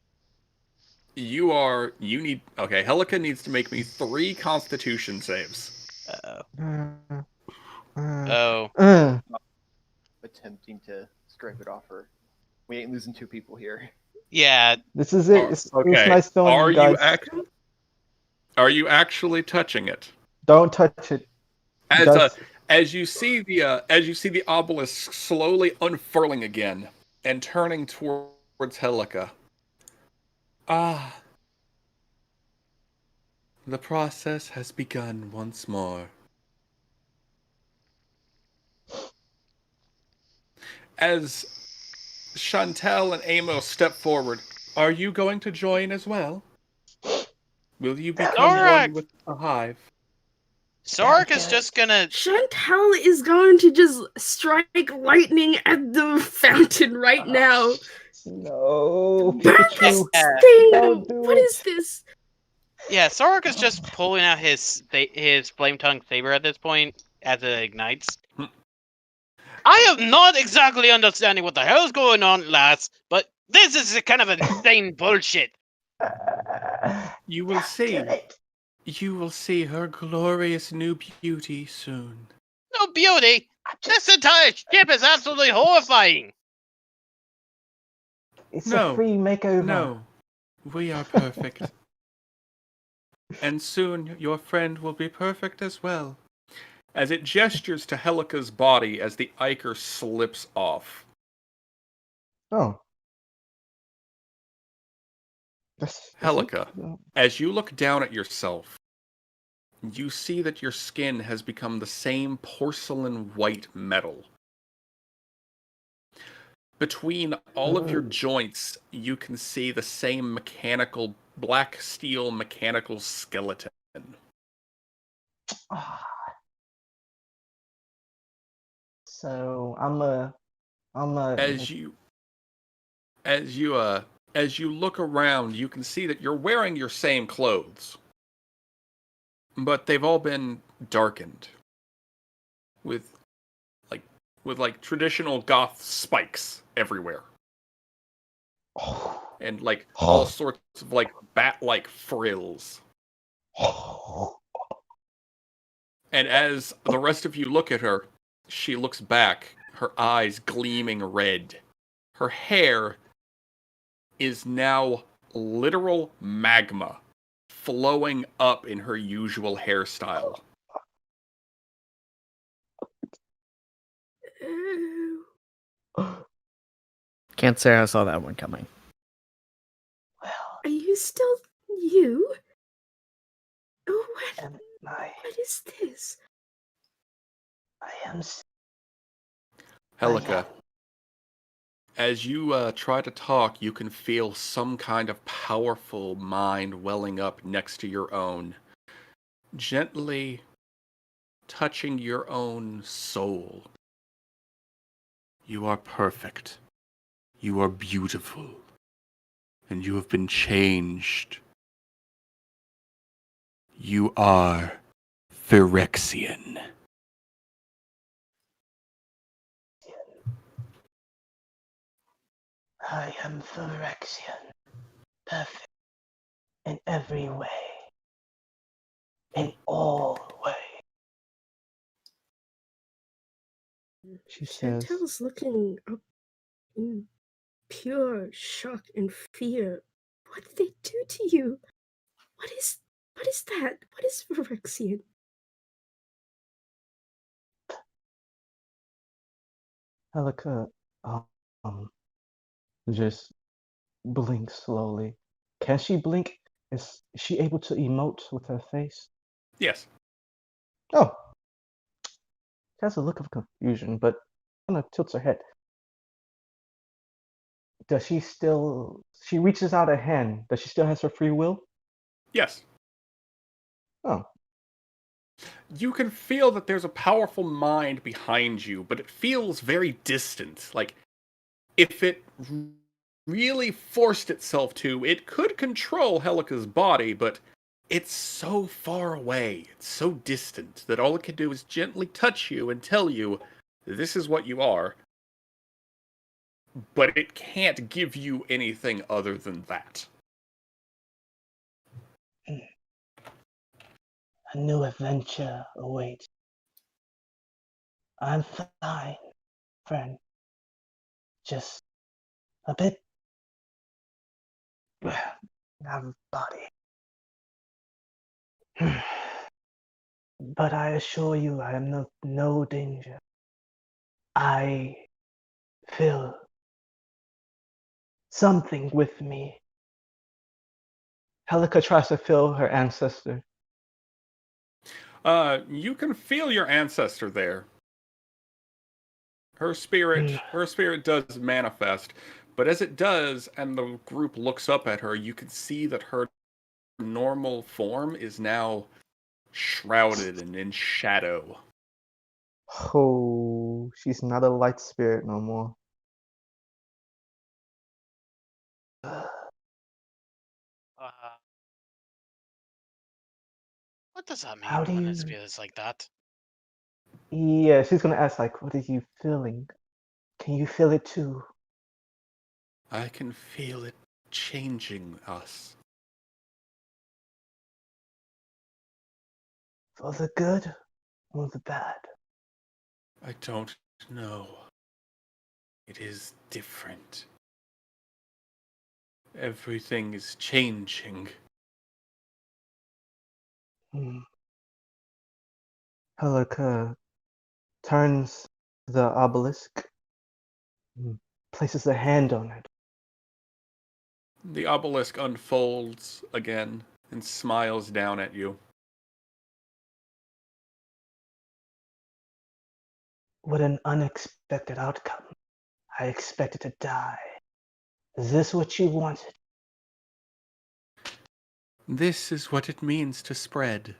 Okay, Helica needs to make me 3 Constitution saves. Uh-oh. Uh, Oh. Attempting to scrape it off her. We ain't losing 2 people here. Yeah. This is it. It's Okay. nice knowing Are you guys. Are you actually touching it? Don't touch it. As you see the obelisk slowly unfurling again and turning towards Helica. Ah. The process has begun once more. As Chantel and Amos step forward, are you going to join as well? Will you become one with the hive? Zorak is just gonna. Chantel is going to just strike lightning at the fountain right now. No, Burn this Pikachu. thing! Don't do What it. is this? Yeah, Zorak is just pulling out his flame tongue saber at this point as it ignites. I am not exactly understanding what the hell's going on, lass, but this is a kind of insane bullshit. You will see. Damn it. You will see her glorious new beauty soon. No beauty. This entire ship is absolutely horrifying. It's No, a free makeover. No, we are perfect. And soon your friend will be perfect as well. As it gestures to Helica's body as the Iker slips off. Oh. That's Helica, it? as you look down at yourself, you see that your skin has become the same porcelain white metal. Between all of your joints, you can see the same black steel mechanical skeleton. Ah. So I'm a. As you look around, you can see that you're wearing your same clothes. but they've all been darkened with traditional goth spikes everywhere. And all sorts of bat-like frills. And as the rest of you look at her, she looks back, her eyes gleaming red. Her hair is now literal magma flowing up in her usual hairstyle. Ew. Can't say I saw that one coming. Well, Are you still you? Oh, am I? what is this? I am. Helica, as you try to talk, you can feel some kind of powerful mind welling up next to your own, gently touching your own soul. You are perfect. You are beautiful. And you have been changed. You are Phyrexian. I am Phyrexian. Perfect. In every way. In all ways. She says, Chantel's looking up in pure shock and fear. What did they do to you? What is that? What is Phyrexian? Helica, just blinks slowly. Can she blink? Is she able to emote with her face? Yes. Oh, she has a look of confusion, but kind of tilts her head. Does she still? She reaches out a hand. Does she still has her free will? Yes. Oh, You can feel that there's a powerful mind behind you, but it feels very distant. Like, if it really forced itself to, it could control Helica's body, but it's so far away, it's so distant, that all it can do is gently touch you and tell you, this is what you are. But it can't give you anything other than that. a new adventure awaits. I'm fine, friend. Just a bit out of body. But I assure you, I am no danger. I feel something with me. Helica tries to feel her ancestor. You can feel your ancestor there. Her spirit does manifest, but as it does, and the group looks up at her, you can see that her normal form is now shrouded and in shadow. Oh, she's not a light spirit no more. Uh, what does that How do mean when you? it feels like that? Yeah, she's gonna ask like, what are you feeling? Can you feel it too? I can feel it changing us. For the good or the bad? I don't know. It is different. Everything is changing. Helica turns the obelisk, places a hand on it. The obelisk unfolds again and smiles down at you. What an unexpected outcome. I expected to die. Is this what you wanted? This is what it means to spread.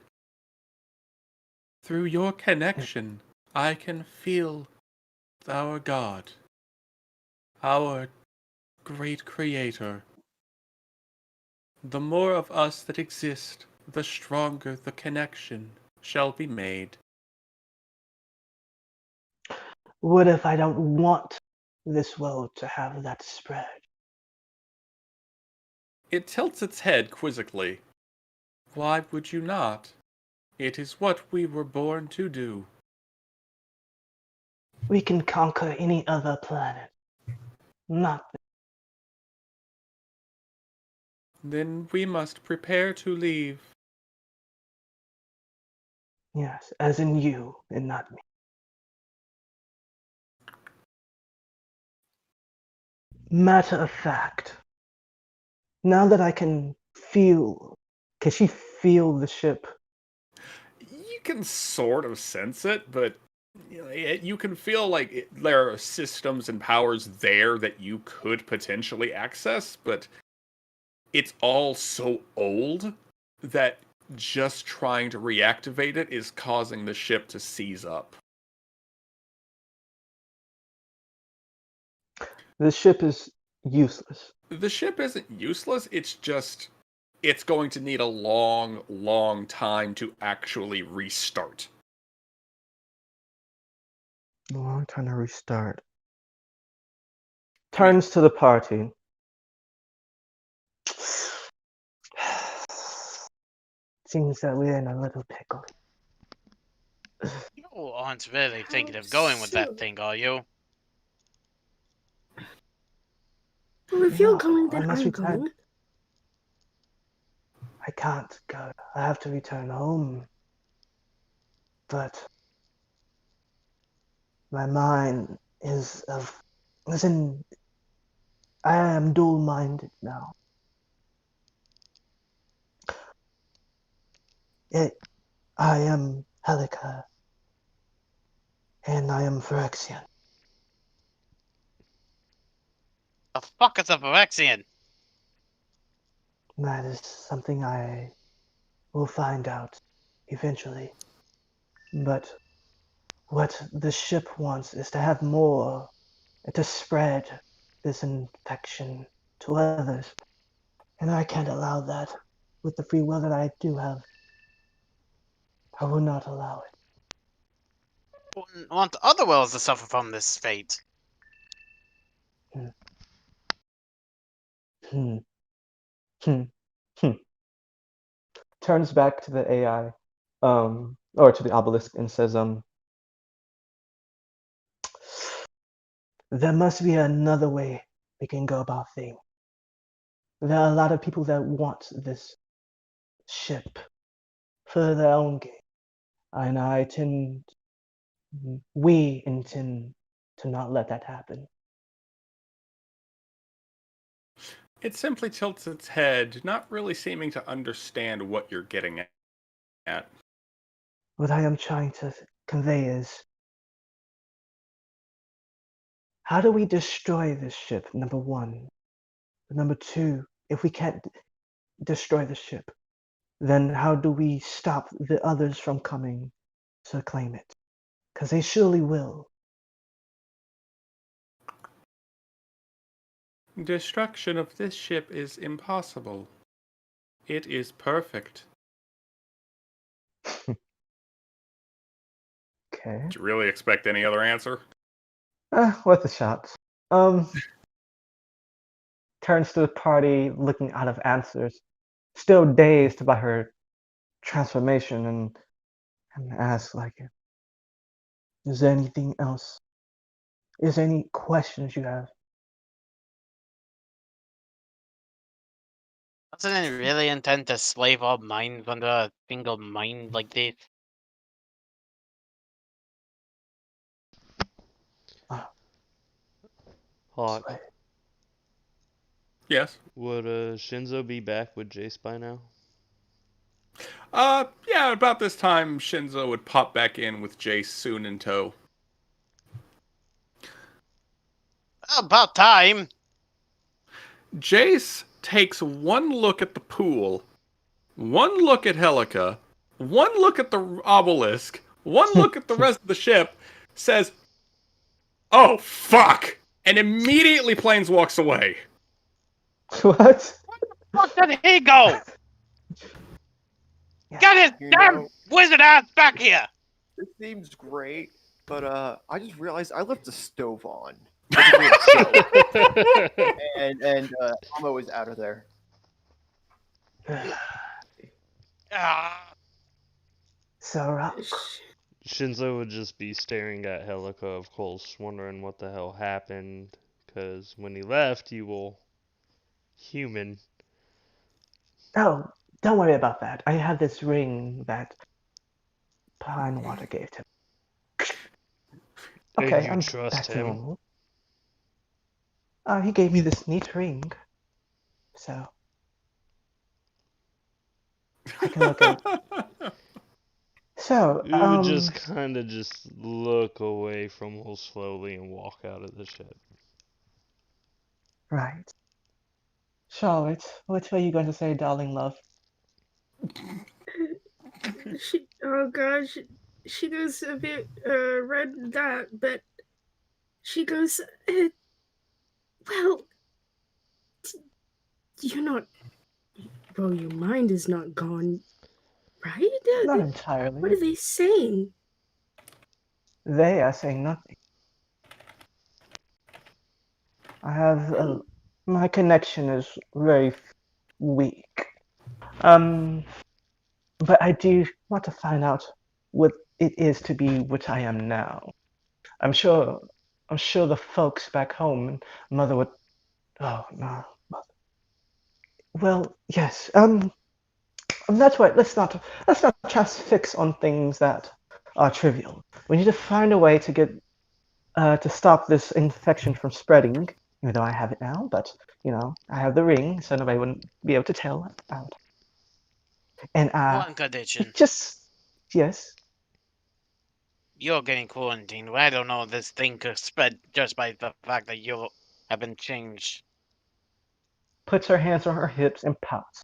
Through your connection, I can feel our God, our great creator. The more of us that exist, the stronger the connection shall be made. What if I don't want this world to have that spread? It tilts its head quizzically. Why would you not? It is what we were born to do. We can conquer any other planet. Not Then we must prepare to leave. yes, as in you and not me. Matter of fact, now that I can she feel the ship? You can sort of sense it, but you can feel like there are systems and powers there that you could potentially access, but it's all so old that just trying to reactivate it is causing the ship to seize up. The ship is useless. The ship isn't useless, it's going to need a long, long time to actually restart. Long time to restart. Turns to the party. Seems that we're in a little pickle. You aren't really thinking of going with that thing, are you? Well, if you're No, going, then unless I'm we can. going. I can't go. I have to return home. But my mind is of. Listen, I am dual minded now. I am Helica, and I am Phyrexian. The fuck is a Phyrexian? That is something I will find out eventually. But what the ship wants is to have more, and to spread this infection to others. And I can't allow that with the free will that I do have. I will not allow it. Wouldn't want other worlds to suffer from this fate. Hmm. Hmm. Hmm. Hmm. Turns back to the AI, or to the obelisk, and says, there must be another way we can go about things. There are a lot of people that want this ship for their own gain, and we intend to not let that happen. It simply tilts its head, not really seeming to understand what you're getting at. What I am trying to convey is, how do we destroy this ship, number one? Number two, if we can't destroy the ship, then how do we stop the others from coming to claim it? Because they surely will. Destruction of this ship is impossible. It is perfect. Okay. Did you really expect any other answer? Worth a shot. Turns to the party, looking out of answers, still dazed by her transformation, and asks, like, is there anything else? Is there any questions you have? Doesn't it really intend to slave all minds under a single mind like this? Hawk, Slay. Yes. would Shinzo be back with Jace by now? Yeah, about this time, Shinzo would pop back in with Jace soon in tow. About time! Jace takes one look at the pool, one look at Helica, one look at the obelisk, one look at the rest of the ship, says, "Oh, fuck!" and immediately planeswalks away. What? Where did he go? Get his You damn know, wizard ass back here! this seems great, but I just realized I left the stove on. Basically a stove. And Elmo is out of there. Ah, So, Shinzo would just be staring at Helica, of course, wondering what the hell happened. Because when he left, you will human. oh, don't worry about that. I have this ring that Pine Water gave to me. And Okay, you I'm trust back to him? normal. He gave me this neat ring, so I can look at. So, You would just kind of just look away from him slowly and walk out of the shed. right. Charlotte, what were you going to say, darling love? Oh gosh, she goes a bit red in that, but she goes, well, you're not. Well, your mind is not gone, right? Not What entirely. are they saying? They are saying nothing. I have my connection is very weak. But I do want to find out what it is to be what I am now. I'm sure the folks back home, mother would. Oh no, mother. Well, yes. That's right. Let's not try to fix on things that are trivial. We need to find a way to get to stop this infection from spreading. Even though I have it now, but I have the ring, so nobody wouldn't be able to tell about. And one condition. just yes. You're getting quarantined. I don't know if this thing could spread just by the fact that you have been changed. Puts her hands on her hips and pouts.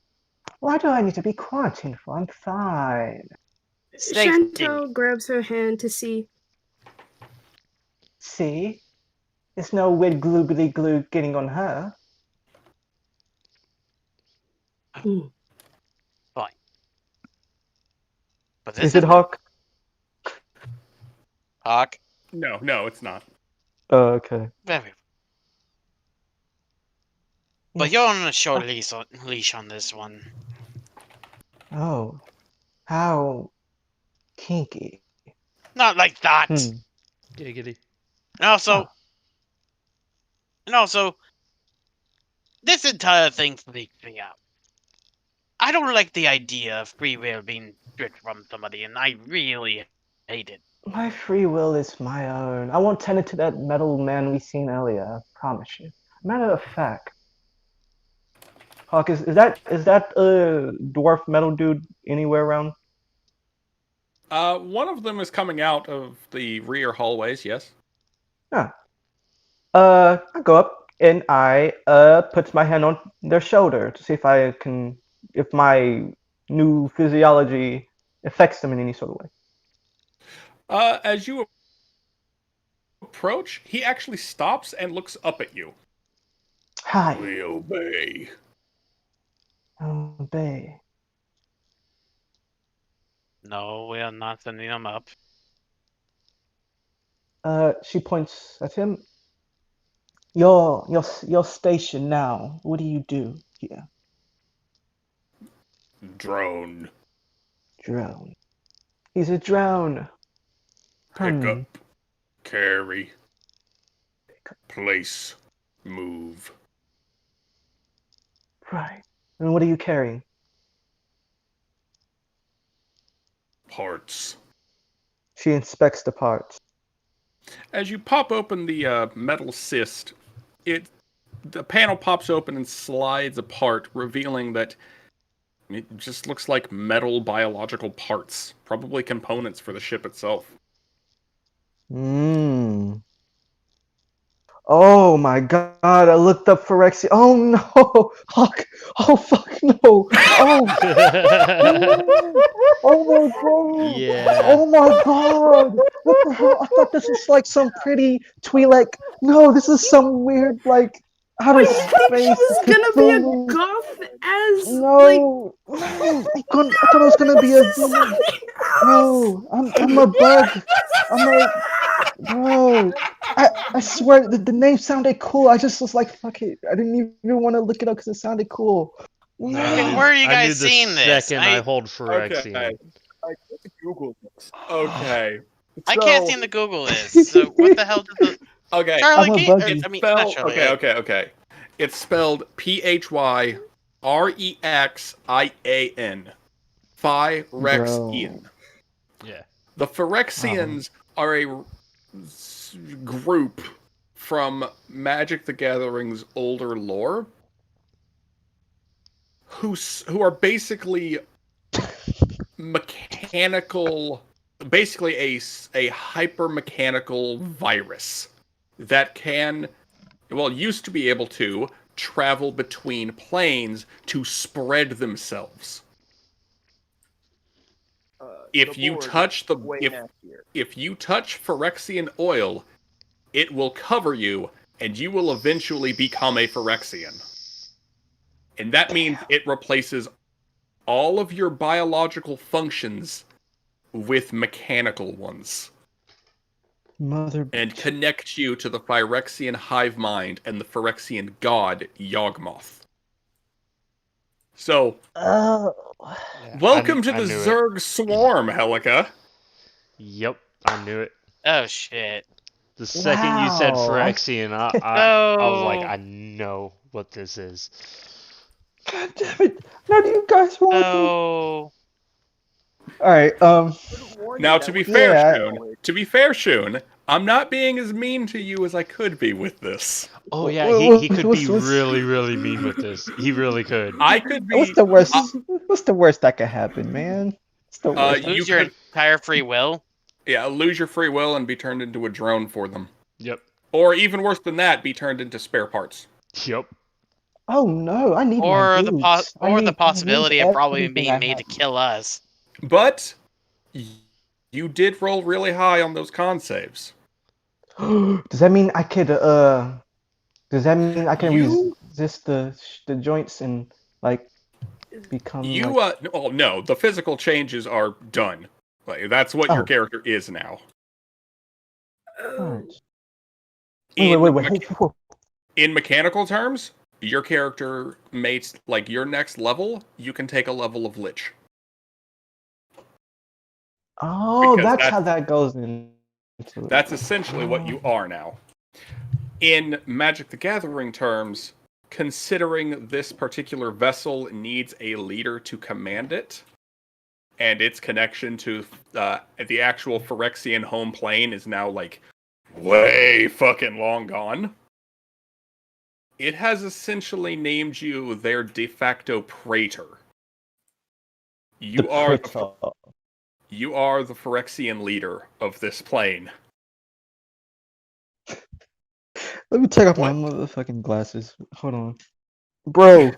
Why do I need to be quarantined for? I'm fine. Safety. Chantel grabs her hand to see. See? There's no weird gloobly glue getting on her. Mm. Fine. But this Is it Hawk? Hawk? No, it's not. Oh, okay. Very. Yes. But you're on a short leash on this one. Oh. How kinky. Not like that! Giggity. And also, this entire thing freaked me out. I don't like the idea of free will being stripped from somebody, and I really hate it. My free will is my own. I won't tend it to that metal man we seen earlier, I promise you. Matter of fact. Hawk, is that dwarf metal dude anywhere around? One of them is coming out of the rear hallways, yes. Yeah. I go up and I put my hand on their shoulder to see if my new physiology affects them in any sort of way. As you approach, he actually stops and looks up at you. Hi. We obey. Obey. No, we are not sending them up. She points at him. Your station now. What do you do here? Drone. Drone. He's a drone. Pick up. Carry. Place. Move. Right. And what are you carrying? Parts. She inspects the parts. As you pop open the metal cyst, the panel pops open and slides apart, revealing that it just looks like metal biological parts, probably components for the ship itself. Oh my god, I looked up Phyrexia. Oh no! Hawk! Oh fuck no! Oh! Oh my god! Yeah. Oh my god! What the hell? I thought this was like some pretty Twi'lek. No, this is some weird like outer What, you think she space, was gonna be a Cthulhu. goth as like No, no, I thought I was gonna be a this is human. something else? No, I'm a bug. I'm a bro. I swear the name sounded cool. I just was like, fuck it. I didn't even want to look it up because it sounded cool. No, Okay, No. where are you I knew guys the seeing this? second I hold Phyrexian. Okay. I just Googled this. Okay. I can't So- seem to Google this. So what the hell did the Okay. Charlie? I'm a Ga- buggy. I mean, Spell, not Charlie. okay. It's spelled Phyrexian. Phyrexian. Yeah. The Phyrexians are a group from Magic the Gathering's older lore who are basically mechanical, basically a hyper mechanical virus that can, well, used to be able to travel between planes to spread themselves. If The you lore is touch the way if nastier. if you touch Phyrexian oil, it will cover you, and you will eventually become a Phyrexian. And that means it replaces all of your biological functions with mechanical ones. Mother. And connects you to the Phyrexian hive mind and the Phyrexian god, Yawgmoth. So, welcome to I the knew it. Zerg Swarm, Helica. Yep, I knew it. Oh shit! The second you said Wow. Phyrexian, I was like, No. I know what this is. God damn it. Now do you guys want me? No. Alright, Now, to be fair, Shun, I'm not being as mean to you as I could be with this. Oh yeah, Wha- he could be what's- really, really mean with this. He really could. I could be. what's the worst? What's the worst that could happen, man? What's the worst? You Lose your could- entire free will. Yeah, lose your free will and be turned into a drone for them. Yep. Or even worse than that, be turned into spare parts. Yep. Oh no, I need Or my the boots. the possibility of probably being everything I made to kill us. But you did roll really high on those con saves. have. Does that mean I could does that mean I can You- resist the joints and like become You like... oh no, the physical changes are done. Like that's what your Oh. character is now. Alright. In, Wait. Whoa. in mechanical terms, your character mates like your next level, you can take a level of Lich. Oh, Because that's how that goes in. That's essentially what you are now. In Magic the Gathering terms, considering this particular vessel needs a leader to command it, and its connection to the actual Phyrexian home plane is now like way fucking long gone, it has essentially named you their de facto praetor. You are the Phyrexian leader of this plane. Let me take off my motherfucking glasses. Hold on. Bro.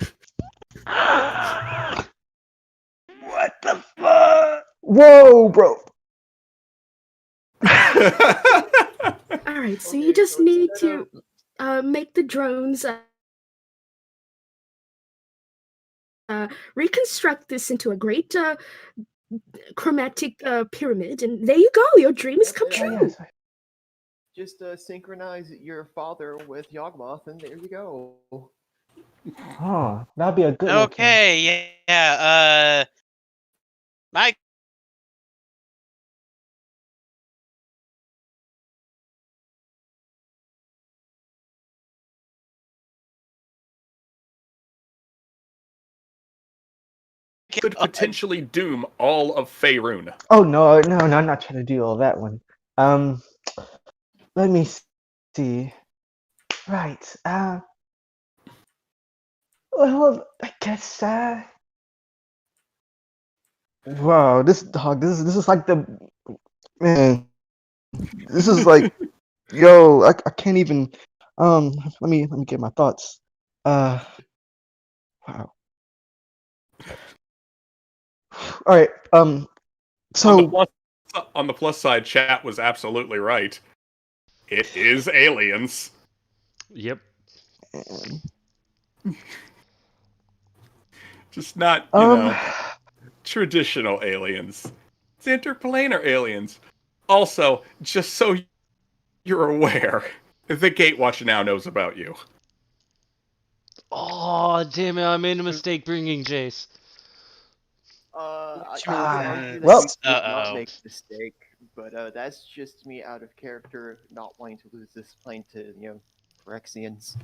What the fuck? Whoa, bro. Alright, so you just need to make the drones reconstruct this into a great chromatic pyramid, and there you go. Your dream has come Yeah, true. Yes. Just synchronize your father with Yawgmoth, and there you go. Oh, that'd be a good one. Okay, yeah. Mike. Could potentially doom all of Faerun. Oh no, I'm not trying to do all that one. Let me see. Right. Well, I guess. Wow, this dog. This is like the man. This is like, yo. I can't even. Let me get my thoughts. Wow. All right. So On the plus side, chat was absolutely right. It is aliens. Yep. Just not, traditional aliens. It's interplanar aliens. Also, just so you're aware, the Gatewatch now knows about you. Oh, damn it! I made a mistake bringing Jace. I Well, would argue that well- you did not Uh-oh. make a mistake, but that's just me out of character, not wanting to lose this plane to, Phyrexians.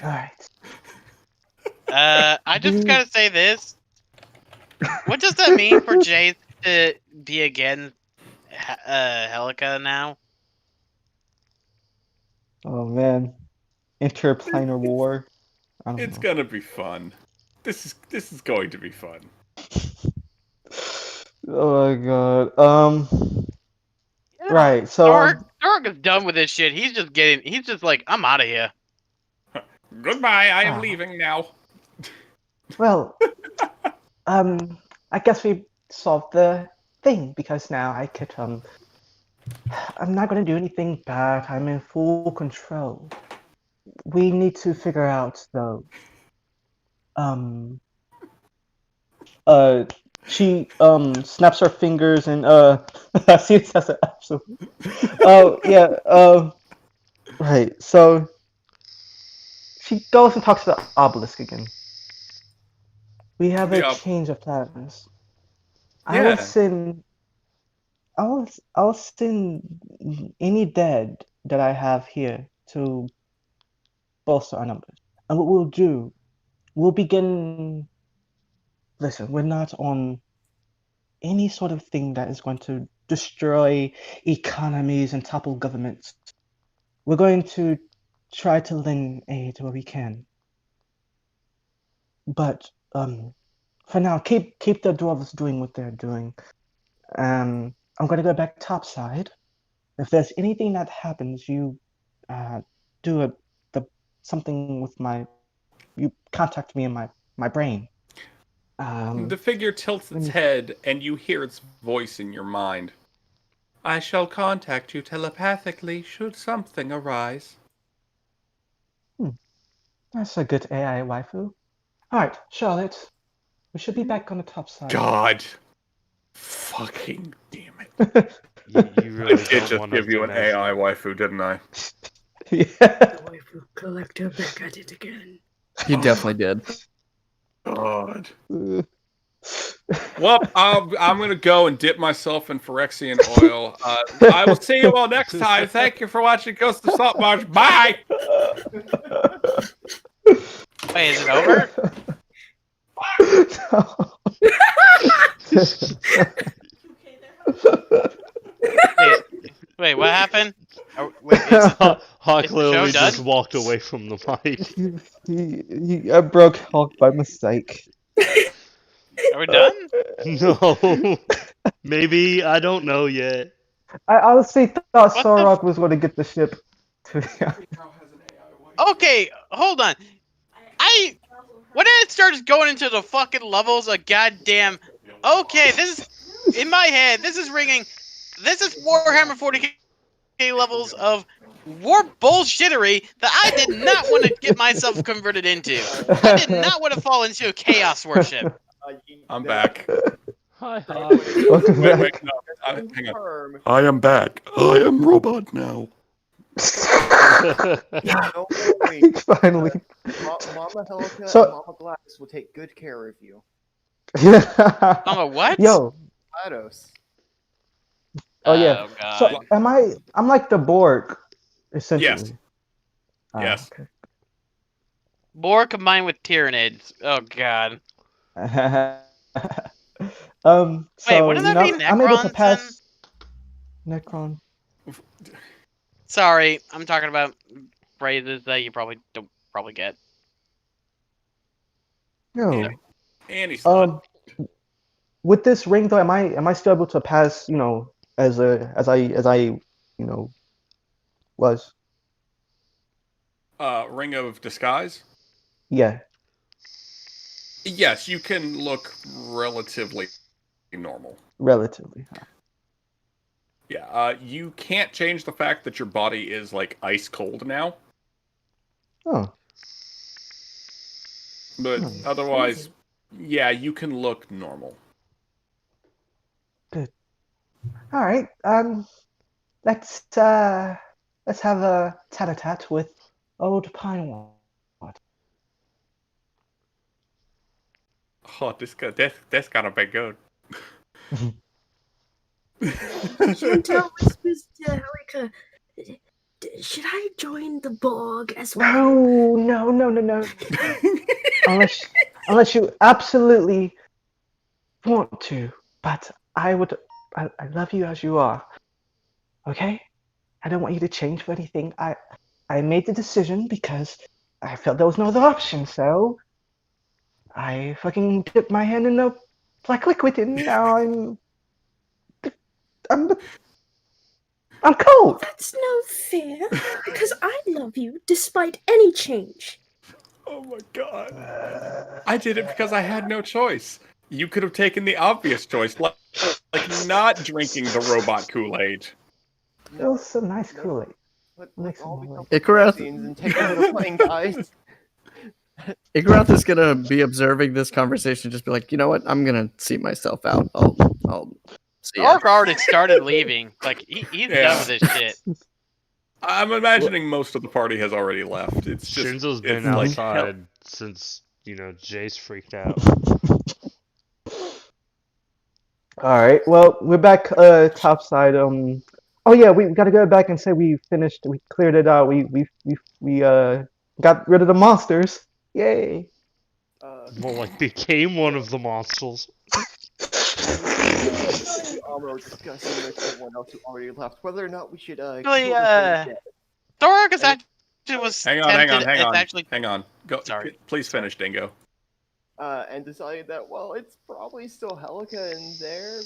Alright. I just gotta say this. What does that mean for Jace to be against Helica now? Oh man. Interplanar war. I don't It's know. gonna be fun. This is going to be fun. Oh my god. Right, so Dork is done with this shit. He's just like, I'm out of here. Goodbye, I am Ah. leaving now. well, I guess we solved the thing because now I could I'm not gonna do anything bad. I'm in full control. We need to figure out though. She snaps her fingers and see it as an absolute. Oh yeah. Right. So she goes and talks to the obelisk again. We have a change of plans. I will Yeah. send. I'll send any dead that I have here to bolster our numbers. And what we'll do, we'll begin. Listen, we're not on any sort of thing that is going to destroy economies and topple governments. We're going to try to lend aid where we can. But for now, keep the dwarves doing what they're doing. I'm going to go back topside. If there's anything that happens, you do something with you contact me in my brain. The figure tilts its head, and you hear its voice in your mind. I shall contact you telepathically should something arise. That's a good AI waifu. Alright, Charlotte. We should be back on the top side. God. Fucking damn it. You really I did don't just want give to you an mess AI up. waifu, didn't I? Yeah. The waifu collector back at it again. You definitely did. God. Well, I'm going to go and dip myself in Phyrexian oil. I will see you all next time. Thank you for watching Ghost of Saltmarsh. Bye! Wait, is it over? Wait, what happened? Wait, Hawk is the literally show just done? walked away from the mic. I broke Hawk by mistake. Are we done? No. Maybe, I don't know yet. I honestly thought What the Sorok was going to get the ship. Okay, hold on. When it starts going into the fucking levels of goddamn. Okay, this is in my head. This is ringing. This is Warhammer 40k levels of war bullshittery that I did not want to get myself converted into. I did not want to fall into chaos worship. I'm back. Hi, Hawk. Welcome Wait, back. no. Hang on. Confirm. I am back. I am robot now. No, wait. Finally. Mama Helica So- and Mama Gladys will take good care of you. Mama, what? Yo. GLaDOS. Oh yeah. God. So I'm like the Borg, essentially. Yes. Okay. Boar combined with Tyranids. Oh god. So Wait, wouldn't that be I'm able to Necrons pass Necron. Sorry, I'm talking about phrases that you probably don't get. No. Annie slut. With this ring though, am I still able to pass, as I was? Ring of Disguise? Yeah. Yes, you can look relatively normal. Relatively. Yeah, you can't change the fact that your body is, like, ice cold now. Oh. But Hmm. otherwise, yeah, you can look normal. Good. All right. Let's have a tat-a-tat with old Pine Water. Oh, that's gonna be good. Chantel whispers to Helika, should I join the Borg as well? No. unless you absolutely want to. But I love you as you are. Okay? I don't want you to change for anything. I made the decision because I felt there was no other option, so I fucking dipped my hand in the black liquid and now I'm cold. That's no fair, because I love you despite any change. Oh my god. I did it because I had no choice. You could have taken the obvious choice, like not drinking the robot Kool-Aid. It was some nice No. Kool-Aid. Let's Makes all them become like- Ikarath- vaccines and take over the plane, guys. Igarath is gonna be observing this conversation, just be like, you know what? I'm gonna see myself out. I'll see ya. Orc already started leaving. Like he's Yeah. done with this shit. I'm imagining most of the party has already left. It's just Shinzo's been it's like outside since, Jace freaked out. All right. Well, we're back topside. Oh yeah, we got to go back and say we finished. We cleared it out. We got rid of the monsters. Yay! Well, like, became one of the monsters. Amro discussing with everyone else who already left whether or not we should Really, kill the thing dead. Thorg actually was hang on. It's actually Hang on. Go. Sorry. Please finish, Dingo. And decided that, well, it's probably still Helika in there.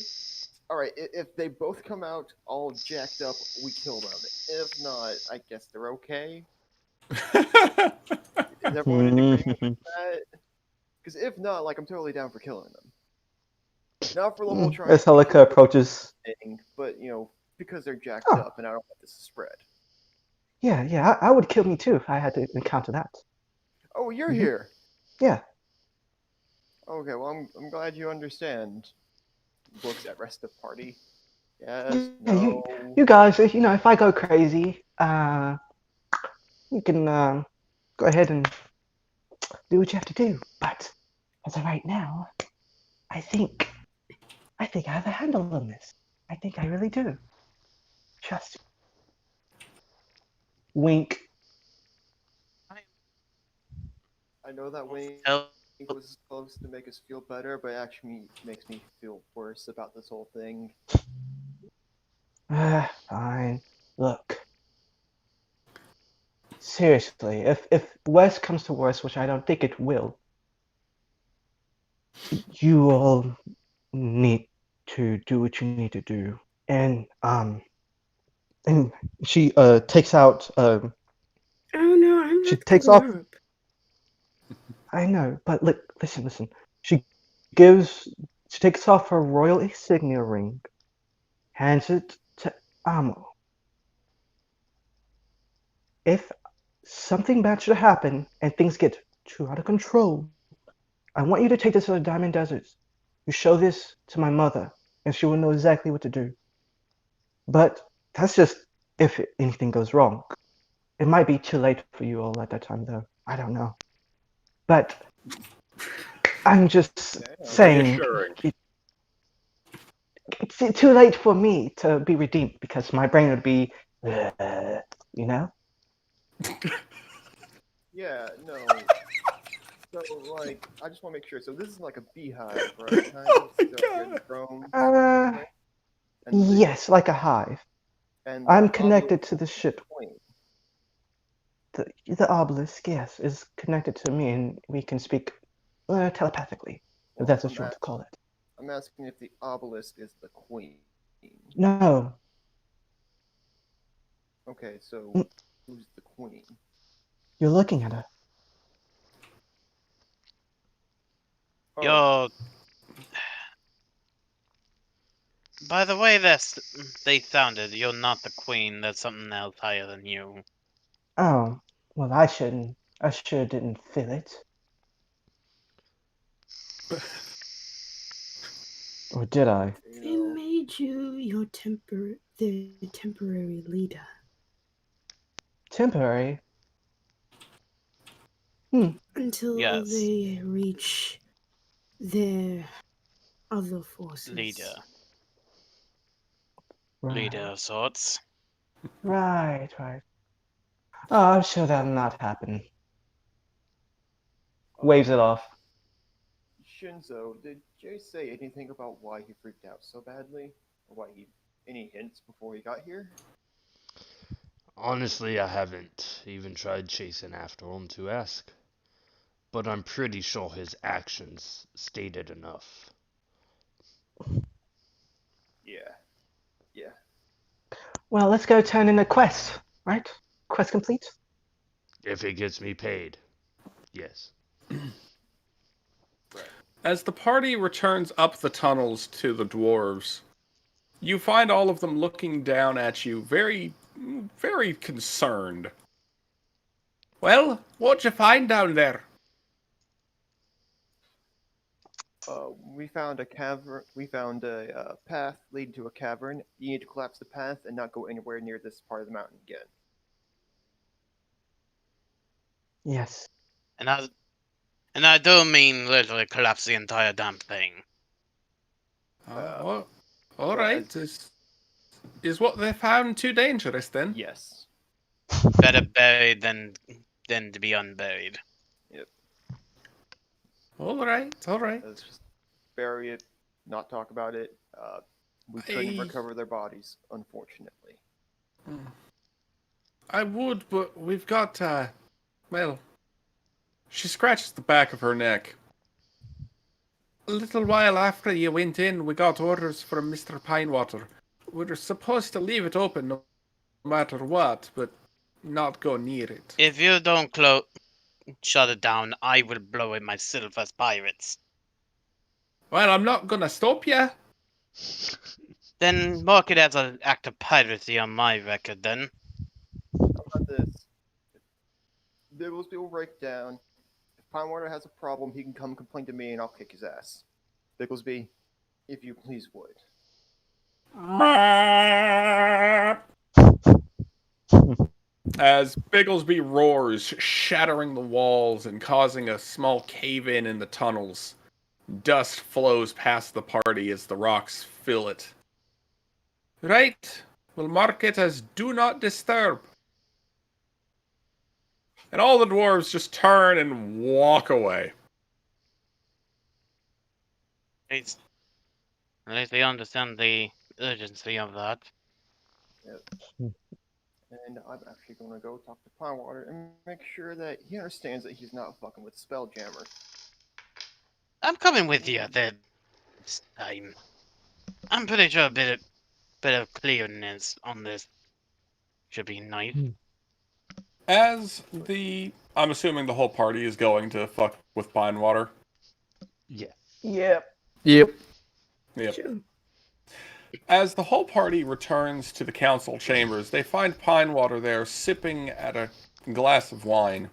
Alright, if they both come out all jacked up, we kill them. If not, I guess they're okay. Is everyone in agreement with that? Because if not, like, I'm totally down for killing them. Not for the whole trying As to make Helika approaches. thing, but, because they're jacked Oh. up and I don't want this to spread. Yeah, I would kill me too if I had to encounter that. Oh, you're Mhm. here! Yeah. Okay, well, I'm glad you understand. Looks at rest of party. Yes, Yeah, no. you guys, if I go crazy, you can go ahead and do what you have to do. But as of right now, I think I have a handle on this. I think I really do. Trust me. Wink. I know that wink Oh, was supposed to make us feel better, but it actually makes me feel worse about this whole thing. Fine. Look. Seriously, if worst comes to worst, which I don't think it will, you all need to do what you need to do. And she takes out Oh no, I'm she not takes giving off. up. I know, but look, listen. She takes off her royal insignia ring, hands it to Amo. If something bad should happen and things get too out of control, I want you to take this to the Diamond Deserts. You show this to my mother, and she will know exactly what to do. But that's just if anything goes wrong. It might be too late for you all at that time, though. I don't know. But I'm just saying, Reassuring. it's too late for me to be redeemed because my brain would be, you know? Yeah, no. So, like, I just want to make sure. So this is like a beehive, right? Oh my So God. you're drones, Uh, and the- yes, like a hive. and I'm the connected to obelisk the is ship. point. The obelisk, yes, is connected to me, and we can speak telepathically, Well, if that's what I'm you want to call it. I'm asking if the obelisk is the queen. No, Okay, so Mm. who's the queen? you're looking at her. Oh, yo. By the way, they sounded. You're not the queen. That's something else higher than you. Oh, well, I shouldn't I sure didn't feel it. Or did I? You They know, made you their temporary leader. Temporary? Hmm. Until Yes. they reach their other forces. Leader. Right. Leader of sorts. Right. Oh, I'm sure that'll not happen. Waves it off. Shinzo, did Jay say anything about why he freaked out so badly? Or any hints before he got here? Honestly, I haven't even tried chasing after him to ask. But I'm pretty sure his actions stated enough. Yeah. Yeah. Well, let's go turn in a quest, right? Quest complete? If it gets me paid. Yes. Right. As the party returns up the tunnels to the dwarves, you find all of them looking down at you, very, very concerned. Well, what'd you find down there? We found a cavern. We found a path leading to a cavern. You need to collapse the path and not go anywhere near this part of the mountain again. Yes. And I do mean literally collapse the entire damn thing. All well, right. Is what they found too dangerous then? Yes. Better buried than to be unburied. Yep. All right. Let's just bury it, not talk about it. We couldn't recover their bodies, unfortunately. I would, but we've got, well, she scratches the back of her neck. A little while after you went in, we got orders from Mr. Pinewater. We were supposed to leave it open no matter what, but not go near it. If you don't shut it down, I will blow it myself as pirates. Well, I'm not gonna stop you. Then mark it as an act of piracy on my record then. How about this? Bibblesby will break down. If Pinewater has a problem, he can come complain to me and I'll kick his ass. Bigglesby, if you please would. As Bigglesby roars, shattering the walls and causing a small cave-in in the tunnels, dust flows past the party as the rocks fill it. Right, we'll mark it as do not disturb. And all the dwarves just turn and walk away. At least they understand the urgency of that. Yep. And I'm actually going to go talk to Pinewater and make sure that he understands that he's not fucking with Spelljammer. I'm coming with you this time. I'm pretty sure a bit of clearness on this should be nice. I'm assuming the whole party is going to fuck with Pinewater. Yeah. Yep. Yep. Yep. Sure. As the whole party returns to the council chambers, they find Pinewater there sipping at a glass of wine.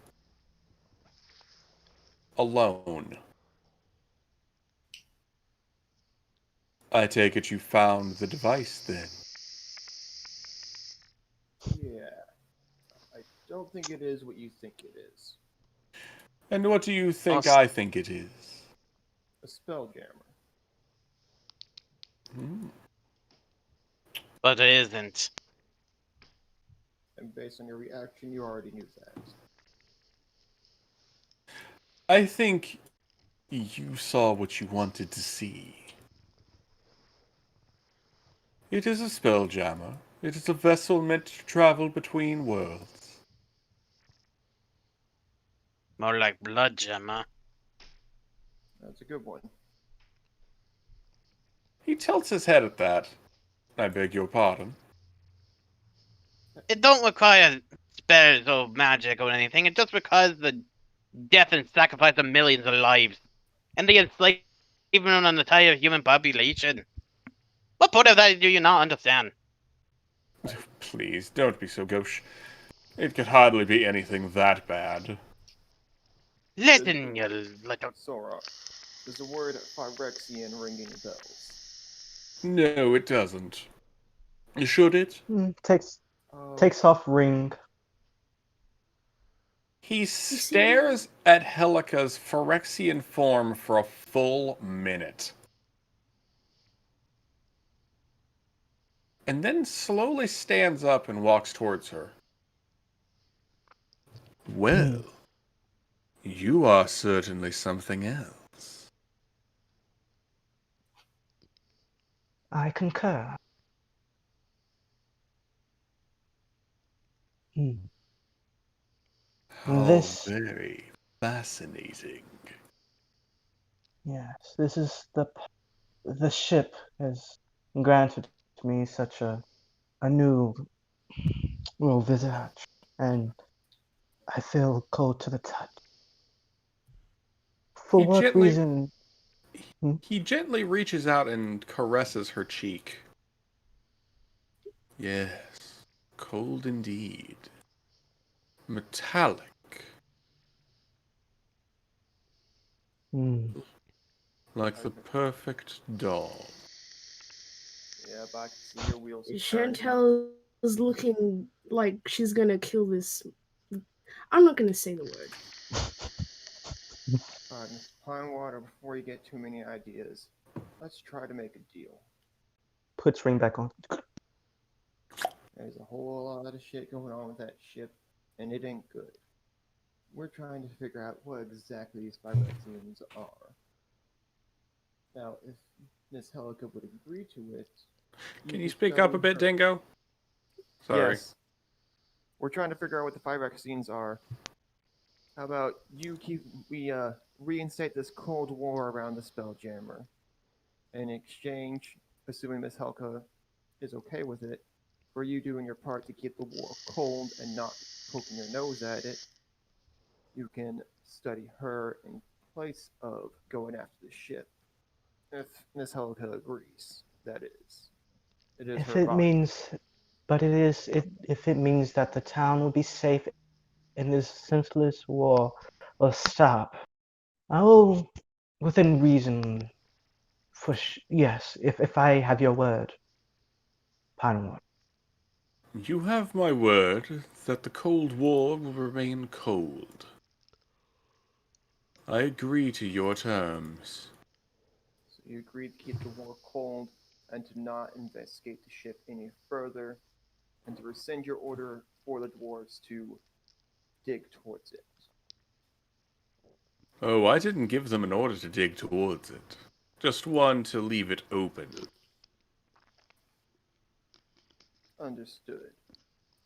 Alone. I take it you found the device then. Yeah. I don't think it is what you think it is. And what do you think Awesome. I think it is? A Spelljammer. But it isn't. And based on your reaction, you already knew that. I think you saw what you wanted to see. It is a spelljammer. It is a vessel meant to travel between worlds. More like blood gemma. That's a good one. He tilts his head at that. I beg your pardon. It don't require spells or magic or anything. It just requires the death and sacrifice of millions of lives. And the enslavement of an entire human population. What part of that do you not understand? Please, don't be so gauche. It could hardly be anything that bad. Listen, you little... Sora, does the word Phyrexian ring any bells? No, it doesn't. Should it? Takes Oh, off ring. He stares at Helica's Phyrexian form for a full minute. And then slowly stands up and walks towards her. Well, you are certainly something else. I concur. How This, very fascinating. yes, this is the ship has granted me such a new visage, and I feel cold to the touch. For He what gently reason? he gently reaches out and caresses her cheek. Yes, cold indeed. Metallic. Like the perfect doll. yeah, but I can see your wheels are turning. Chantel is looking like she's gonna kill this. I'm not gonna say the word. Alright, Miss Pinewater, before you get too many ideas, let's try to make a deal. Puts ring back on. There's a whole lot of shit going on with that ship, and it ain't good. We're trying to figure out what exactly these Phyrexians are. Now, if Miss Helica would agree to it... Can you could speak go up a bit, her- Dingo? Sorry. Yes. We're trying to figure out what the Phyrexians are. How about we reinstate this Cold War around the Spelljammer. In exchange, assuming Miss Helka is okay with it, for you doing your part to keep the war cold and not poking your nose at it, you can study her in place of going after the ship. If Miss Helka agrees, that is. It is If her it body. means, but it is if it means that the town will be safe in this senseless war will stop, I will, within reason, yes, if I have your word, Pinewood. You have my word that the Cold War will remain cold. I agree to your terms. So you agree to keep the war cold and to not investigate the ship any further, and to rescind your order for the dwarves to dig towards it. Oh, I didn't give them an order to dig towards it. Just one to leave it open. Understood.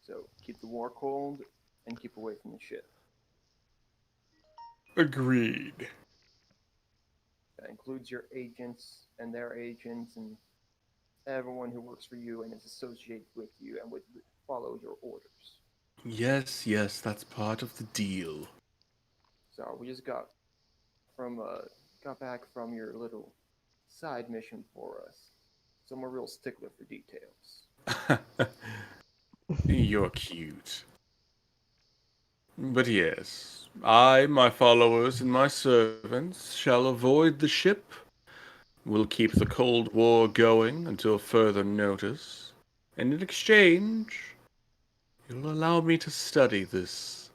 So keep the war cold and keep away from the ship. Agreed. That includes your agents and their agents and everyone who works for you and is associated with you and would follow your orders. Yes, yes, that's part of the deal. So we just got back from your little side mission for us. So I'm a real stickler for details. You're cute. But yes, I, my followers, and my servants shall avoid the ship. We'll keep the Cold War going until further notice. And in exchange, you'll allow me to study this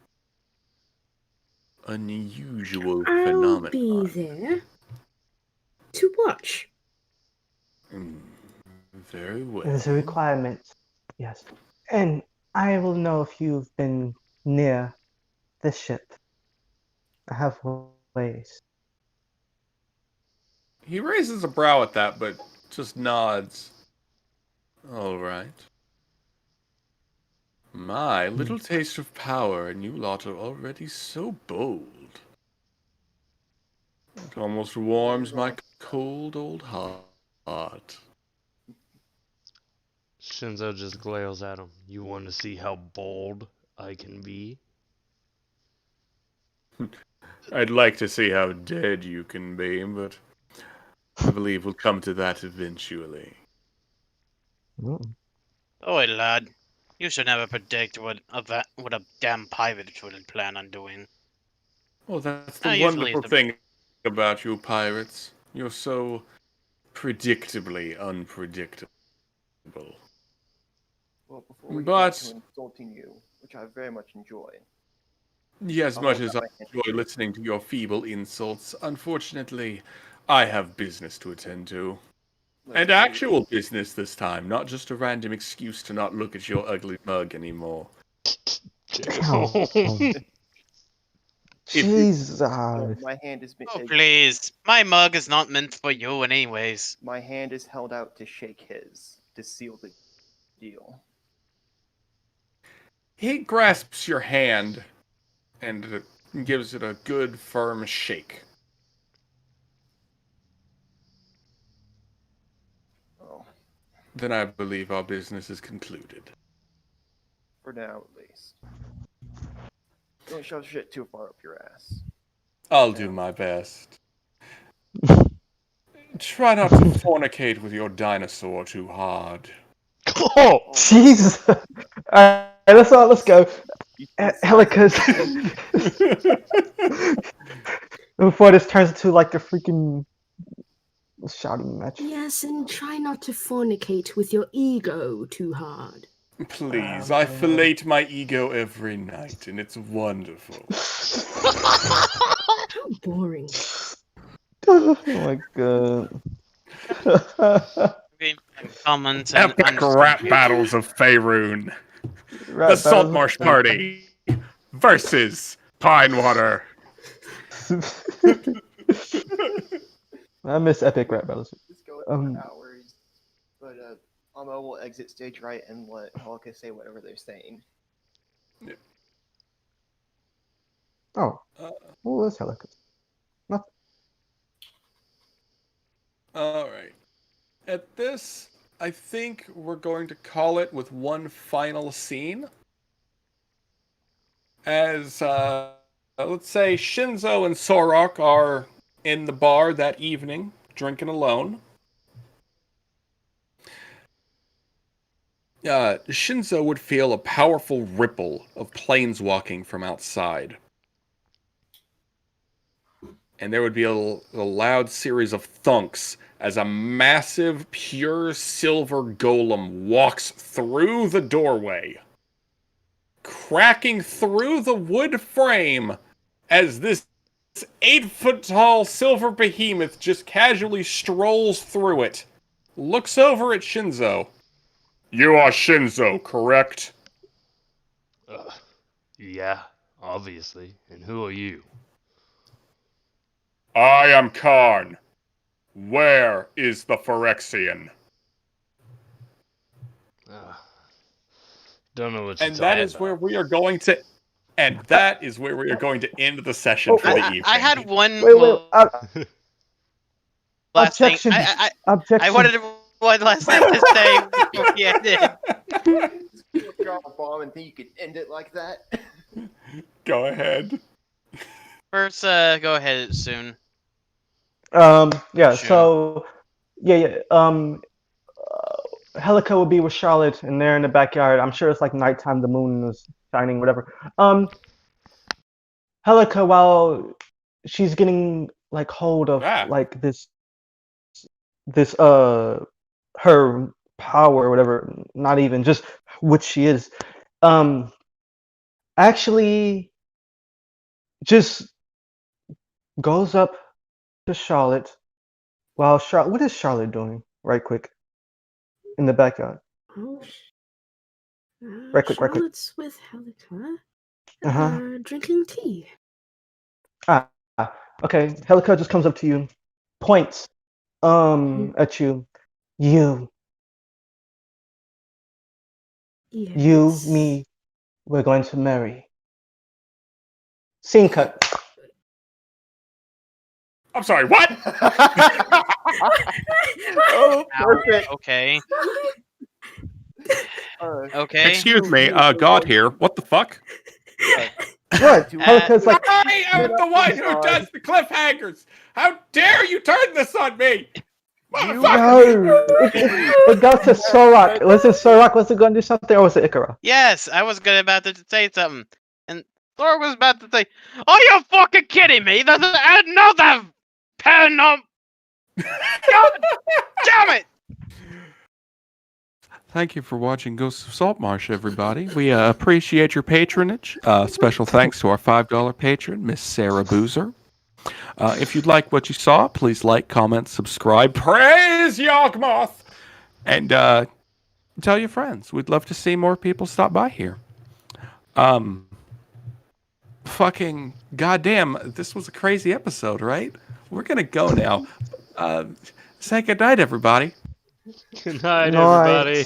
unusual I'll phenomenon. be there to watch. Very well. It is a requirement, yes. And I will know if you've been near this ship. I have ways. He raises a brow at that, but just nods. All right. My little taste of power, and you lot are already so bold. It almost warms my cold old heart. Shinzo just glares at him. You want to see how bold I can be? I'd like to see how dead you can be, but I believe we'll come to that eventually. Oi, lad. You should never predict what a damn pirate wouldn't plan on doing. Oh, that's the Usually wonderful it's thing about you pirates. You're so predictably unpredictable. Well, before we get back But to insulting you, which I very much enjoy, as I'll much hold as out I my hand. enjoy listening to your feeble insults, unfortunately, I have business to attend to. Let's And do actual this. business this time, not just a random excuse to not look at your ugly mug anymore. Ow. If you- Jesus. So my hand is Oh, please. My mug is not meant for you anyways. my hand is held out to shake his to seal the deal. He grasps your hand and gives it a good, firm shake. Oh, Then I believe our business is concluded. for now at least. Don't shove shit too far up your ass. I'll do my best. Try not to fornicate with your dinosaur too hard. Oh, Jesus. Alright, let's go. You see the size of Helicus. his Before this turns into like a freaking shouting match. Yes, and try not to fornicate with your ego too hard. Please, I fillet my ego every night, and it's wonderful. How boring. Oh my god. Comments and Epic rap battles of Faerun. The Saltmarsh Party versus Pinewater. I miss epic rap battles. Just go Um, for hours. But Amo will exit stage right and let Helika say whatever they're saying. Oh. What was Helicus? Alright. At this, I think we're going to call it with one final scene. As, let's say Shinzo and Sorok are in the bar that evening, drinking alone. Shinzo would feel a powerful ripple of planeswalking from outside. And there would be a loud series of thunks as a massive, pure silver golem walks through the doorway, cracking through the wood frame as this 8-foot-tall silver behemoth just casually strolls through it, looks over at Shinzo. You are Shinzo, correct? yeah, obviously. And who are you? I am Karn. Where is the Phyrexian? Don't know what you're And that talking is about. where we are going to. And that is where we are going to end the session for the evening. I had one Wait, last thing. objection. I Objection. wanted one last thing to say before we ended. Drop a bomb and think you could end it like that? Go ahead. First, go ahead soon. Yeah, Sure. so Helica will be with Charlotte and they're in the backyard. I'm sure it's like nighttime, the moon is shining, whatever. Helica, while she's getting like hold of like this her power or whatever, not even just what she is, actually just goes up to Charlotte while what is Charlotte doing right quick in the backyard? Oh, Right quick. Charlotte's with Helica. Drinking tea. Okay. Helica just comes up to you, points at you. You, Yes. me, we're going to marry. Scene cut. I'm sorry, what? Oh, perfect. Okay. Uh, Okay. Excuse me, God here. What the fuck? What? Helica's like, I am the one who does the cliffhangers. How dare you turn this on me? Motherfucker! no. It goes to Sorok. Was it Sorok? Was it going to do something, or was it Ikara? Yes, I was about to say something. And Thor was about to say, "Are you fucking kidding me? There's another paranormal." God damn it! Thank you for watching Ghosts of Saltmarsh, everybody. We appreciate your patronage. Special thanks to our $5 patron, Miss Sarah Boozer. If you'd like what you saw, please like, comment, subscribe. Praise Yawgmoth! And tell your friends. We'd love to see more people stop by here. Fucking goddamn, this was a crazy episode, right? We're gonna go now. Say goodnight, everybody. Good night, Night. everybody.